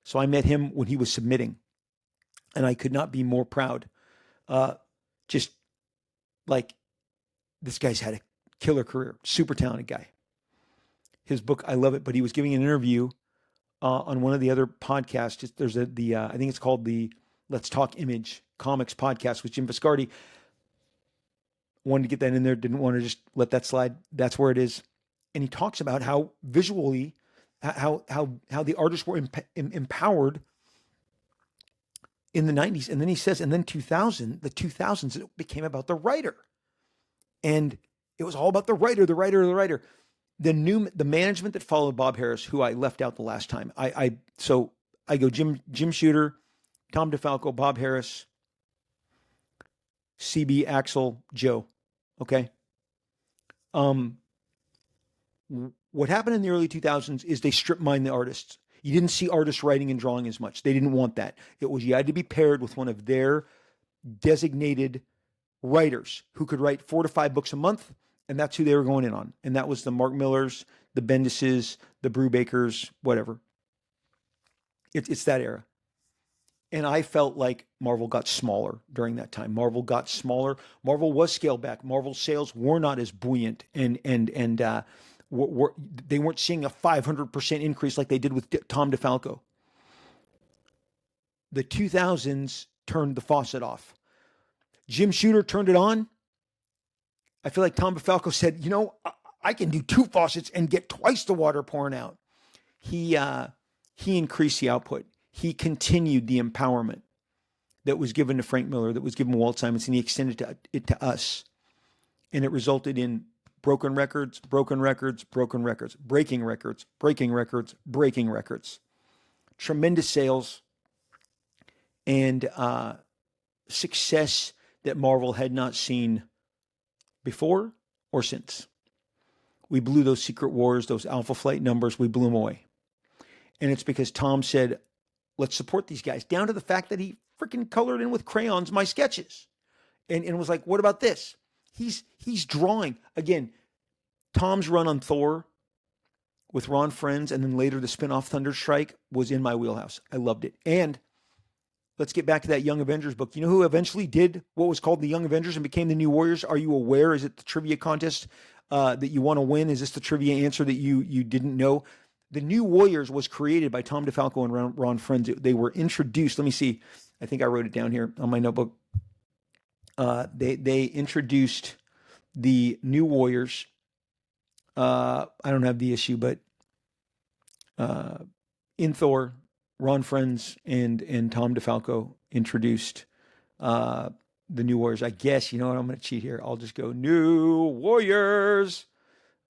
So I met him when he was submitting, and I could not be more proud. Just like this guy's had a killer career, super talented guy. His book, I love it, but he was giving an interview on one of the other podcasts. There's I think it's called the Let's Talk Image Comics podcast with Jim Viscardi. Wanted to get that in there, didn't want to just let that slide. That's where it is. And he talks about how visually, how the artists were empowered in the 90s. And then he says, and then the 2000s, it became about the writer. And it was all about the writer. The management that followed Bob Harris, who I left out the last time. So I go Jim Shooter, Tom DeFalco, Bob Harris, CB, Axel, Joe. Okay. What happened in the early 2000s is they strip mined the artists. You didn't see artists writing and drawing as much. They didn't want that. You had to be paired with one of their designated writers who could write 4 to 5 books a month. And that's who they were going in on. And that was the Mark Millers, the Bendises, the Brubakers, whatever. It's that era. And I felt like Marvel got smaller during that time. Marvel got smaller. Marvel was scaled back. Marvel's sales were not as buoyant and they weren't seeing a 500% increase like they did with Tom DeFalco. The 2000s turned the faucet off. Jim Shooter turned it on. I feel like Tom DeFalco said, I can do 2 faucets and get twice the water pouring out. He increased the output. He continued the empowerment that was given to Frank Miller, that was given to Walt Simonson. He extended it to us. And it resulted in breaking records, breaking records. Tremendous sales and success that Marvel had not seen before or since. We blew those Secret Wars, those Alpha Flight numbers, we blew them away. And it's because Tom said, let's support these guys, down to the fact that he freaking colored in with crayons my sketches. And was like, what about this? He's drawing. Again, Tom's run on Thor with Ron Frenz, and then later the spinoff Thunderstrike was in my wheelhouse. I loved it. And let's get back to that Young Avengers book. You know who eventually did what was called the Young Avengers and became the New Warriors? Are you aware? Is it the trivia contest that you want to win? Is this the trivia answer that you didn't know? The New Warriors was created by Tom DeFalco and Ron Frenz. They were introduced. Let me see. I think I wrote it down here on my notebook. They introduced the New Warriors. I don't have the issue, but in Thor, Ron Friends and Tom DeFalco introduced the New Warriors. I guess, you know what, I'm going to cheat here. I'll just go New Warriors.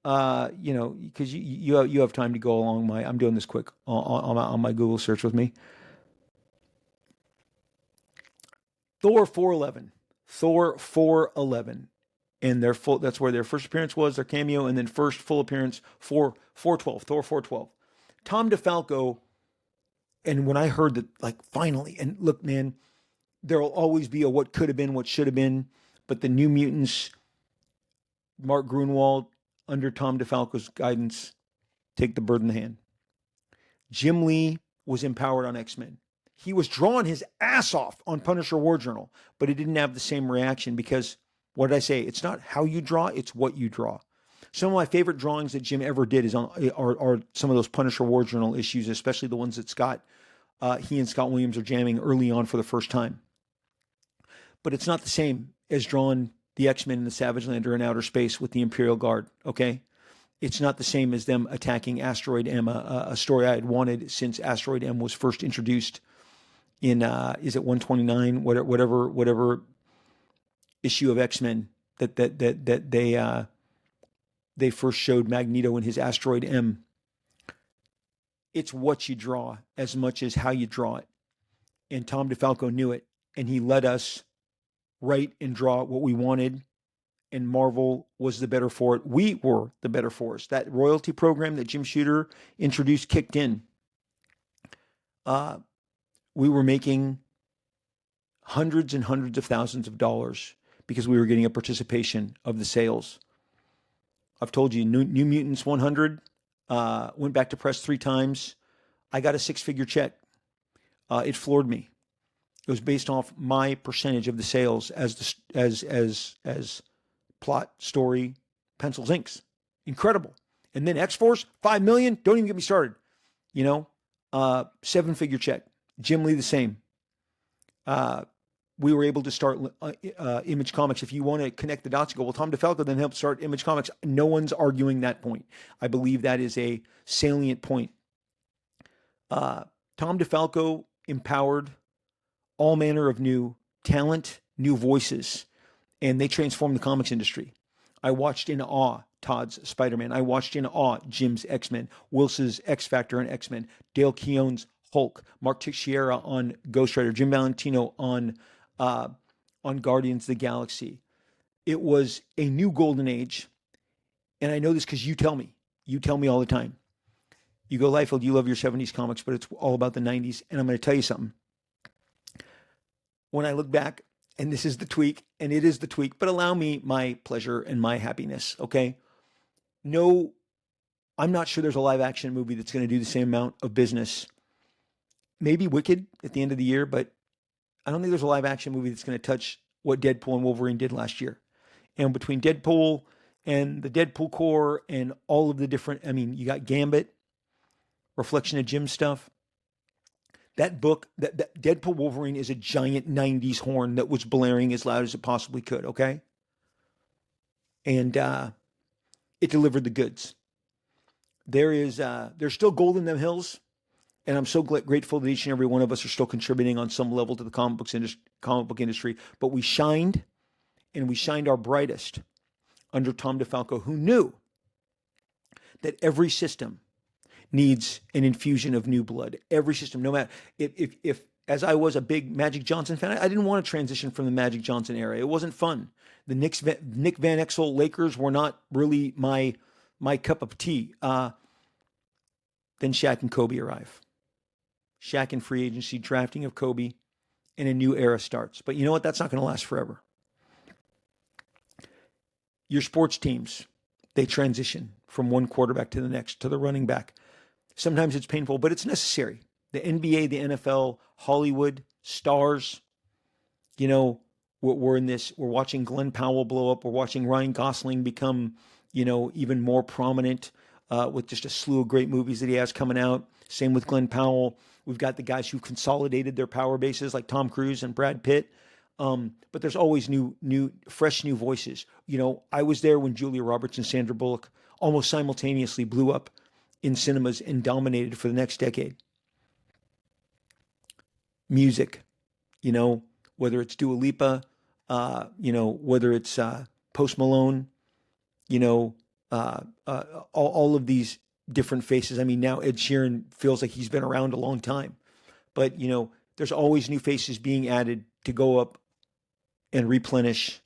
Because you have time to go along I'm doing this quick on my Google search with me. Thor 411. Thor 411. And that's where their first appearance was, their cameo, and then first full appearance, 412, Thor 412. Tom DeFalco, and when I heard that, like, finally, and look, man, there'll always be a what could have been, what should have been, but the New Mutants, Mark Grunwald, under Tom DeFalco's guidance, take the bird in the hand. Jim Lee was empowered on X-Men. He was drawing his ass off on Punisher War Journal, but it didn't have the same reaction because, what did I say? It's not how you draw, it's what you draw. Some of my favorite drawings that Jim ever did are some of those Punisher War Journal issues, especially the ones that he and Scott Williams are jamming early on for the first time. But it's not the same as drawing the X-Men in the Savage Land or in outer space with the Imperial Guard, okay? It's not the same as them attacking Asteroid M, a story I had wanted since Asteroid M was first introduced in, is it 129, whatever issue of X-Men that they first showed Magneto in his Asteroid M. It's what you draw as much as how you draw it. And Tom DeFalco knew it, and he let us write and draw what we wanted, and Marvel was the better for it. We were the better for us. That royalty program that Jim Shooter introduced kicked in. We were making hundreds and hundreds of thousands of dollars because we were getting a participation of the sales. I've told you, New Mutants 100 went back to press 3 times. I got a 6-figure check. It floored me. It was based off my percentage of the sales as plot, story, pencils, inks. Incredible. And then X-Force, $5 million. Don't even get me started. 7-figure check. Jim Lee, the same. We were able to start Image Comics. If you want to connect the dots, go, well, Tom DeFalco then helped start Image Comics. No one's arguing that point. I believe that is a salient point. Tom DeFalco empowered all manner of new talent, new voices, and they transformed the comics industry. I watched in awe Todd's Spider-Man. I watched in awe Jim's X-Men, Wils's X-Factor and X-Men, Dale Keown's Hulk, Mark Teixeira on Ghost Rider, Jim Valentino on Guardians of the Galaxy. It was a new golden age, and I know this because you tell me all the time. You go, Liefeld, you love your 70s comics, but it's all about the 90s, and I'm going to tell you something. When I look back, and this is the tweak, and it is the tweak, but allow me my pleasure and my happiness, okay? No, I'm not sure there's a live action movie that's going to do the same amount of business. Maybe Wicked at the end of the year, but I don't think there's a live action movie that's going to touch what Deadpool and Wolverine did last year. And between Deadpool and the Deadpool Corps and all of the different, you got Gambit, Reflection of Jim stuff. That book, that Deadpool Wolverine is a giant 90s horn that was blaring as loud as it possibly could, okay? And it delivered the goods. There's still gold in them hills, and I'm so grateful that each and every one of us are still contributing on some level to the comic book industry. But we shined, and we shined our brightest under Tom DeFalco, who knew that every system needs an infusion of new blood. Every system, no matter if as I was a big Magic Johnson fan, I didn't want to transition from the Magic Johnson era. It wasn't fun. The Nick Van Exel Lakers were not really my cup of tea. Then Shaq and Kobe arrive. Shaq in free agency, drafting of Kobe, and a new era starts. But you know what? That's not going to last forever. Your sports teams, they transition from one quarterback to the next, to the running back. Sometimes it's painful, but it's necessary. The NBA, the NFL, Hollywood, stars, we're in this, we're watching Glenn Powell blow up. We're watching Ryan Gosling become, even more prominent with just a slew of great movies that he has coming out. Same with Glenn Powell. We've got the guys who've consolidated their power bases like Tom Cruise and Brad Pitt. But there's always fresh new voices. I was there when Julia Roberts and Sandra Bullock almost simultaneously blew up in cinemas and dominated for the next decade. Music, whether it's Dua Lipa, whether it's Post Malone, you know, all of these different faces. I mean, now Ed Sheeran feels like he's been around a long time, but there's always new faces being added to go up and replenish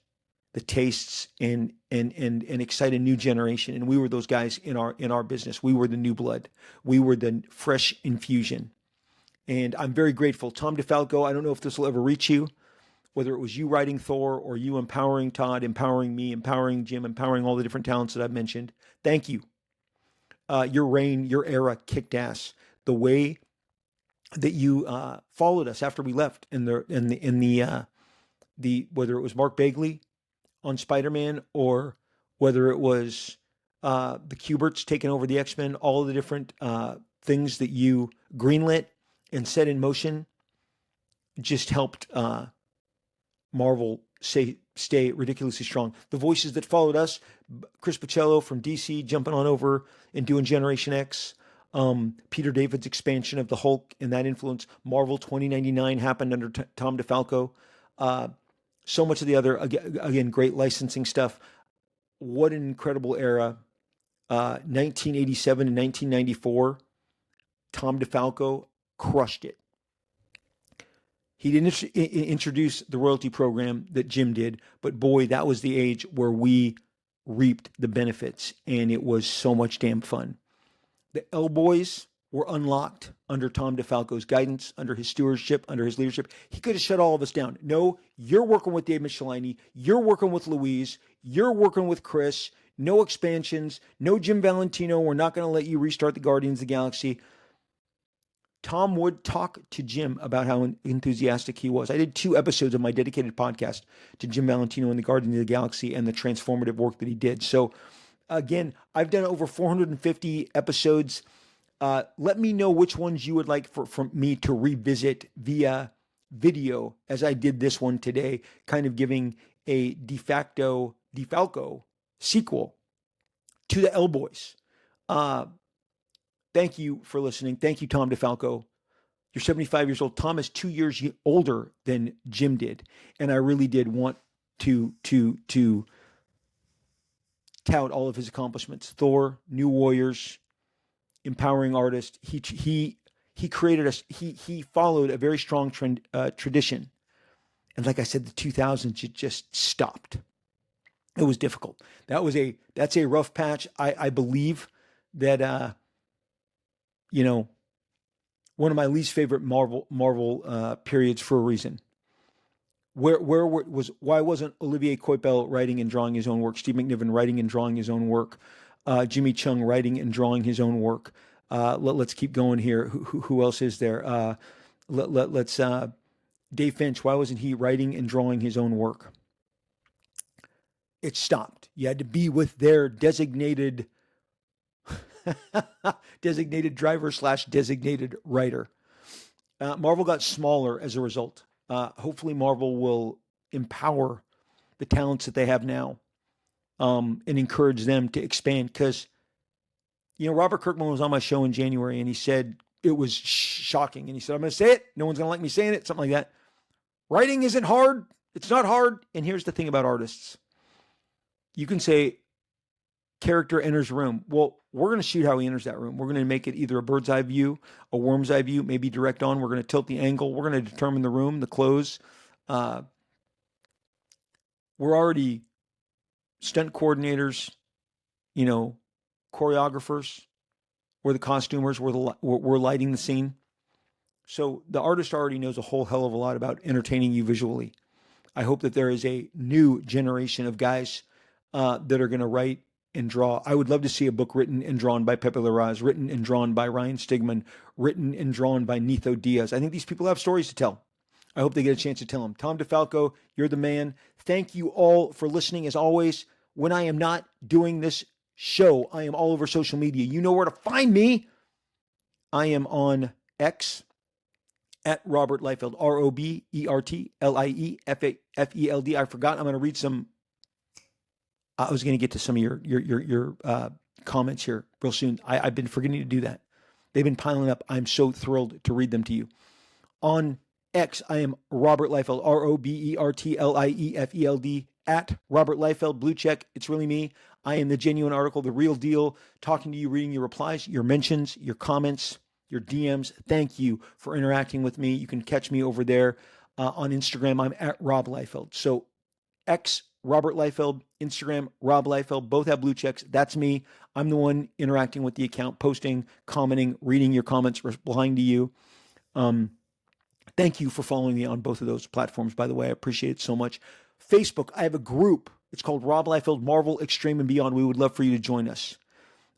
the tastes and excite a new generation. And we were those guys in our business. We were the new blood. We were the fresh infusion. And I'm very grateful. Tom DeFalco, I don't know if this will ever reach you, whether it was you writing Thor or you empowering Todd, empowering me, empowering Jim, empowering all the different talents that I've mentioned. Thank you. Your reign, your era kicked ass. The way that you followed us after we left in the whether it was Mark Bagley on Spider-Man or whether it was the Kuberts taking over the X-Men, all of the different things that you greenlit and set in motion just helped Marvel stay ridiculously strong. The voices that followed us, Chris Pacello from DC jumping on over and doing Generation X, Peter David's expansion of the Hulk and that influence, Marvel 2099 happened under Tom DeFalco. So much of the other, again, great licensing stuff. What an incredible era. 1987 and 1994, Tom DeFalco crushed it. He didn't introduce the royalty program that Jim did, but boy, that was the age where we reaped the benefits, and it was so much damn fun. The L Boys were unlocked under Tom DeFalco's guidance, under his stewardship, under his leadership. He could have shut all of us down. No, you're working with Dave Michelini. You're working with Louise. You're working with Chris. No expansions. No Jim Valentino. We're not going to let you restart the Guardians of the Galaxy. Tom would talk to Jim about how enthusiastic he was. I did 2 episodes of my dedicated podcast to Jim Valentino and the Guardians of the Galaxy and the transformative work that he did. So again, I've done over 450 episodes. Let me know which ones you would like for me to revisit via video, as I did this one today, kind of giving a DeFalco sequel to the L Boys. Thank you for listening. Thank you, Tom DeFalco. You're 75 years old. Tom is 2 years older than Jim did, and I really did want to tout all of his accomplishments. Thor, New Warriors, empowering artist. He created us. He followed a very strong tradition, and like I said, the 2000s it just stopped. It was difficult. That's a rough patch. I believe that one of my least favorite Marvel periods for a reason. Why wasn't Olivier Coipel writing and drawing his own work? Steve McNiven writing and drawing his own work? Jimmy Chung writing and drawing his own work? Let's keep going here. Who else is there? Let's Dave Finch. Why wasn't he writing and drawing his own work? It stopped. You had to be with their designated driver / designated writer. Marvel got smaller as a result. Hopefully Marvel will empower the talents that they have now and encourage them to expand. Because, Robert Kirkman was on my show in January and he said it was shocking. And he said, I'm going to say it. No one's going to like me saying it. Something like that. Writing isn't hard. It's not hard. And here's the thing about artists. You can say, character enters room. Well, we're going to shoot how he enters that room. We're going to make it either a bird's eye view, a worm's eye view, maybe direct on. We're going to tilt the angle. We're going to determine the room, the clothes. We're already stunt coordinators, choreographers. We're the costumers. We're lighting the scene. So the artist already knows a whole hell of a lot about entertaining you visually. I hope that there is a new generation of guys that are going to write and draw. I would love to see a book written and drawn by Pepe Larraz, written and drawn by Ryan Stigman, written and drawn by Nitho Diaz. I think these people have stories to tell. I hope they get a chance to tell them. Tom DeFalco, you're the man. Thank you all for listening. As always, when I am not doing this show, I am all over social media. You know where to find me. I am on X at Robert Liefeld, RobertLiefeld. I forgot. I'm going to read some. I was going to get to some of your comments here real soon. I've been forgetting to do that. They've been piling up. I'm so thrilled to read them to you. On X, I am Robert Liefeld, RobertLiefeld, at Robert Liefeld, blue check. It's really me. I am the genuine article, the real deal, talking to you, reading your replies, your mentions, your comments, your DMs. Thank you for interacting with me. You can catch me over there on Instagram. I'm at Rob Liefeld. So X, Robert Liefeld, Instagram, Rob Liefeld, both have blue checks. That's me. I'm the one interacting with the account, posting, commenting, reading your comments, replying to you. Thank you for following me on both of those platforms, by the way. I appreciate it so much. Facebook, I have a group. It's called Rob Liefeld, Marvel, Extreme, and Beyond. We would love for you to join us.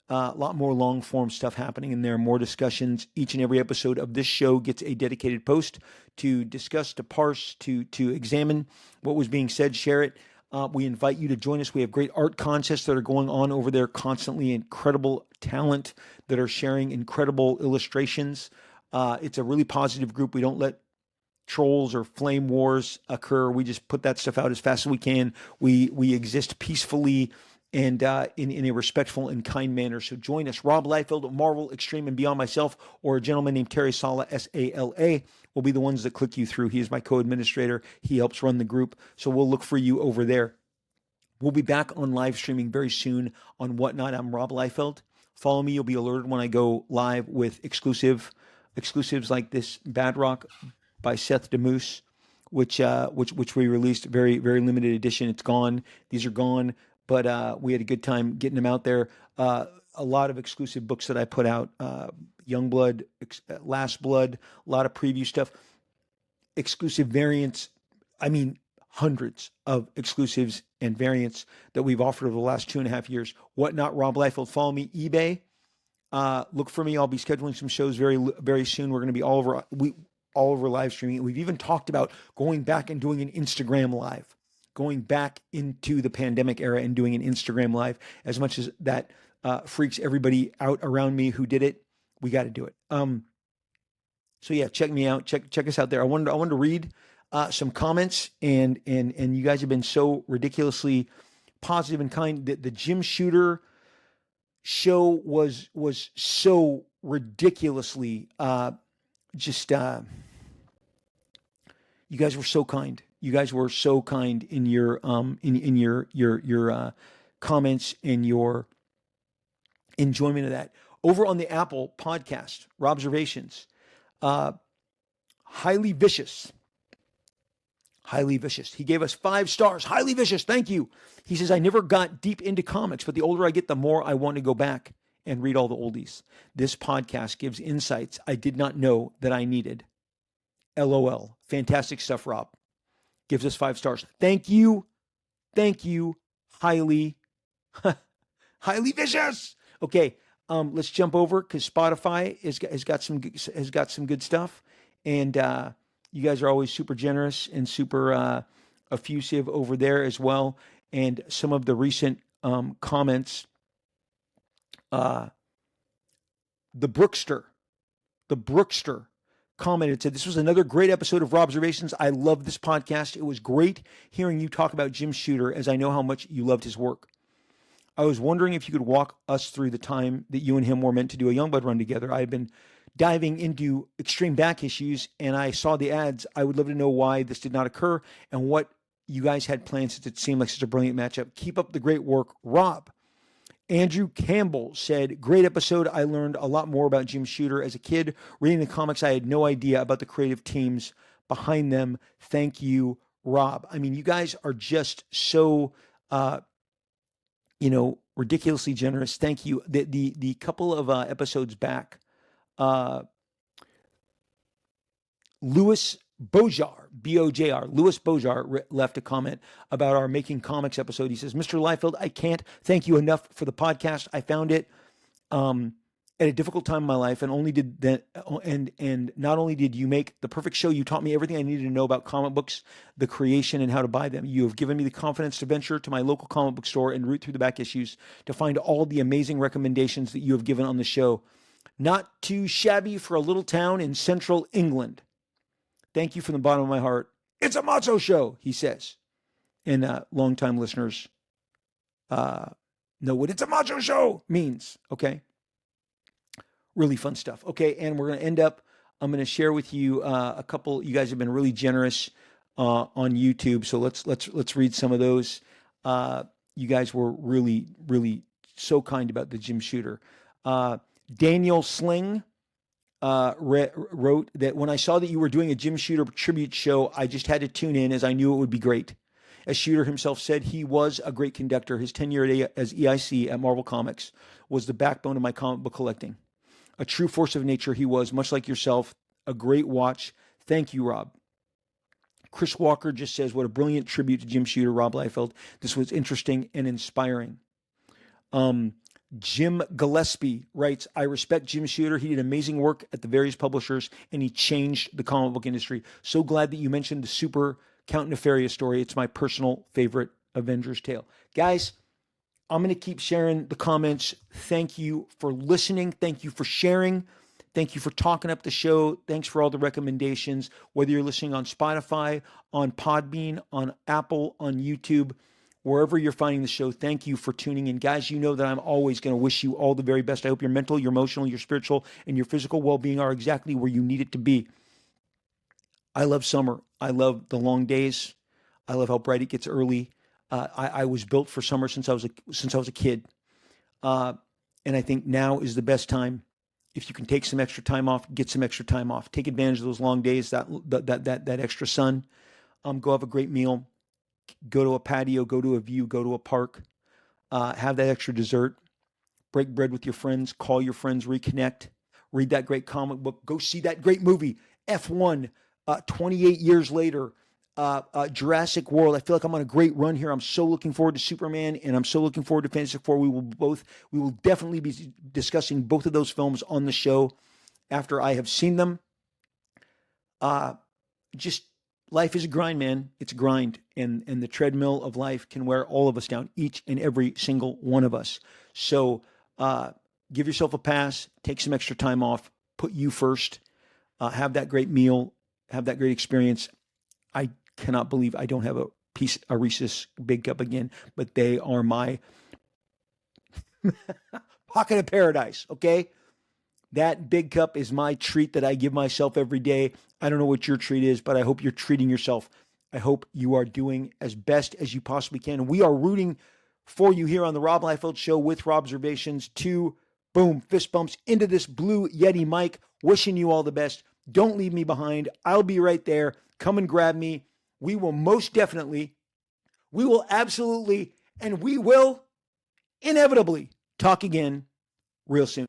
A lot more long form stuff happening in there, more discussions. Each and every episode of this show gets a dedicated post to discuss, to parse, to examine what was being said, share it. We invite you to join us. We have great art contests that are going on over there constantly, incredible talent that are sharing incredible illustrations. It's a really positive group. We don't let trolls or flame wars occur. We just put that stuff out as fast as we can. We exist peacefully and in a respectful and kind manner. So join us. Rob Liefeld, Marvel, Extreme, and Beyond, myself, or a gentleman named Terry Sala, S-A-L-A, will be the ones that click you through. He is my co-administrator. He helps run the group. So we'll look for you over there. We'll be back on live streaming very soon on Whatnot. I'm Rob Liefeld. Follow me. You'll be alerted when I go live with exclusives like this Bad Rock by Seth DeMoose, which we released, very, very limited edition. It's gone. These are gone, but we had a good time getting them out there. A lot of exclusive books that I put out, Youngblood, Last Blood, a lot of preview stuff, exclusive variants. I mean, hundreds of exclusives and variants that we've offered over the last 2.5 years. Whatnot, Rob Liefeld. Follow me, eBay. Look for me. I'll be scheduling some shows very, very soon. We're going to be all over live streaming. We've even talked about going back and doing an Instagram live, going back into the pandemic era and doing an Instagram live. As much as that freaks everybody out around me who did it, we got to do it. So yeah, check me out. Check us out there. I wanted to read some comments, and you guys have been so ridiculously positive and kind. The Jim Shooter show was so ridiculously you guys were so kind. You guys were so kind in your in your comments and your enjoyment of that. Over on the Apple podcast, Robservations, highly vicious. He gave us 5 stars. Highly vicious. Thank you. He says, I never got deep into comics, but the older I get, the more I want to go back and read all the oldies. This podcast gives insights I did not know that I needed. LOL. Fantastic stuff, Rob. Gives us 5 stars. Thank you. Highly vicious. Okay. Let's jump over because Spotify has got some good stuff. And, you guys are always super generous and super effusive over there as well. And some of the recent comments, the Brookster commented, said, this was another great episode of Robservations. I love this podcast. It was great hearing you talk about Jim Shooter, as I know how much you loved his work. I was wondering if you could walk us through the time that you and him were meant to do a Youngblood run together. I have been diving into extreme back issues, and I saw the ads. I would love to know why this did not occur and what you guys had planned, since it seemed like such a brilliant matchup. Keep up the great work, Rob. Andrew Campbell said, great episode. I learned a lot more about Jim Shooter as a kid. Reading the comics, I had no idea about the creative teams behind them. Thank you, Rob. I mean, you guys are just so, ridiculously generous. Thank you. The couple of episodes back, Louis Bojar, B-O-J-R, Louis Bojar left a comment about our Making Comics episode. He says, Mr. Liefeld, I can't thank you enough for the podcast. I found it at a difficult time in my life, and not only did you make the perfect show, you taught me everything I needed to know about comic books, the creation, and how to buy them. You have given me the confidence to venture to my local comic book store and root through the back issues to find all the amazing recommendations that you have given on the show. Not too shabby for a little town in central England. Thank you from the bottom of my heart. It's a macho show, he says. And longtime listeners know what It's a Macho Show means, okay? Really fun stuff. Okay, and we're going to end up, I'm going to share with you a couple. You guys have been really generous on YouTube, so let's read some of those. You guys were really so kind about the Jim Shooter. Daniel Sling wrote that when I saw that you were doing a Jim Shooter tribute show, I just had to tune in as I knew it would be great. As Shooter himself said, he was a great conductor. His tenure as EIC at Marvel Comics was the backbone of my comic book collecting. A true force of nature he was, much like yourself. A great watch. Thank you, Rob. Chris Walker just says, what a brilliant tribute to Jim Shooter, Rob Liefeld. This was interesting and inspiring. Jim Gillespie writes, I respect Jim Shooter. He did amazing work at the various publishers, and he changed the comic book industry. So glad that you mentioned the Super Count Nefarious story. It's my personal favorite Avengers tale. Guys, I'm going to keep sharing the comments. Thank you for listening. Thank you for sharing. Thank you for talking up the show. Thanks for all the recommendations, whether you're listening on Spotify, on Podbean, on Apple, on YouTube, wherever you're finding the show. Thank you for tuning in. Guys, you know that I'm always going to wish you all the very best. I hope your mental, your emotional, your spiritual, and your physical well-being are exactly where you need it to be. I love summer. I love the long days. I love how bright it gets early. I was built for summer since I was a kid, and I think now is the best time. If you can take some extra time off, get some extra time off. Take advantage of those long days, that extra sun. Go have a great meal. Go to a patio. Go to a view. Go to a park. Have that extra dessert. Break bread with your friends. Call your friends. Reconnect. Read that great comic book. Go see that great movie, F1. 28 years later. Jurassic World. I feel like I'm on a great run here. I'm so looking forward to Superman, and I'm so looking forward to Fantastic Four. We will definitely be discussing both of those films on the show after I have seen them. Just life is a grind, man. It's a grind, and the treadmill of life can wear all of us down, each and every single one of us. So give yourself a pass. Take some extra time off. Put you first. Have that great meal. Have that great experience. I cannot believe I don't have a Reese's Big Cup again, but they are my pocket of paradise, okay? That Big Cup is my treat that I give myself every day. I don't know what your treat is, but I hope you're treating yourself. I hope you are doing as best as you possibly can. We are rooting for you here on the Rob Liefeld Show with Robservations to, boom, fist bumps into this blue Yeti mic. Wishing you all the best. Don't leave me behind. I'll be right there. Come and grab me. We will most definitely, we will absolutely, and we will inevitably talk again real soon.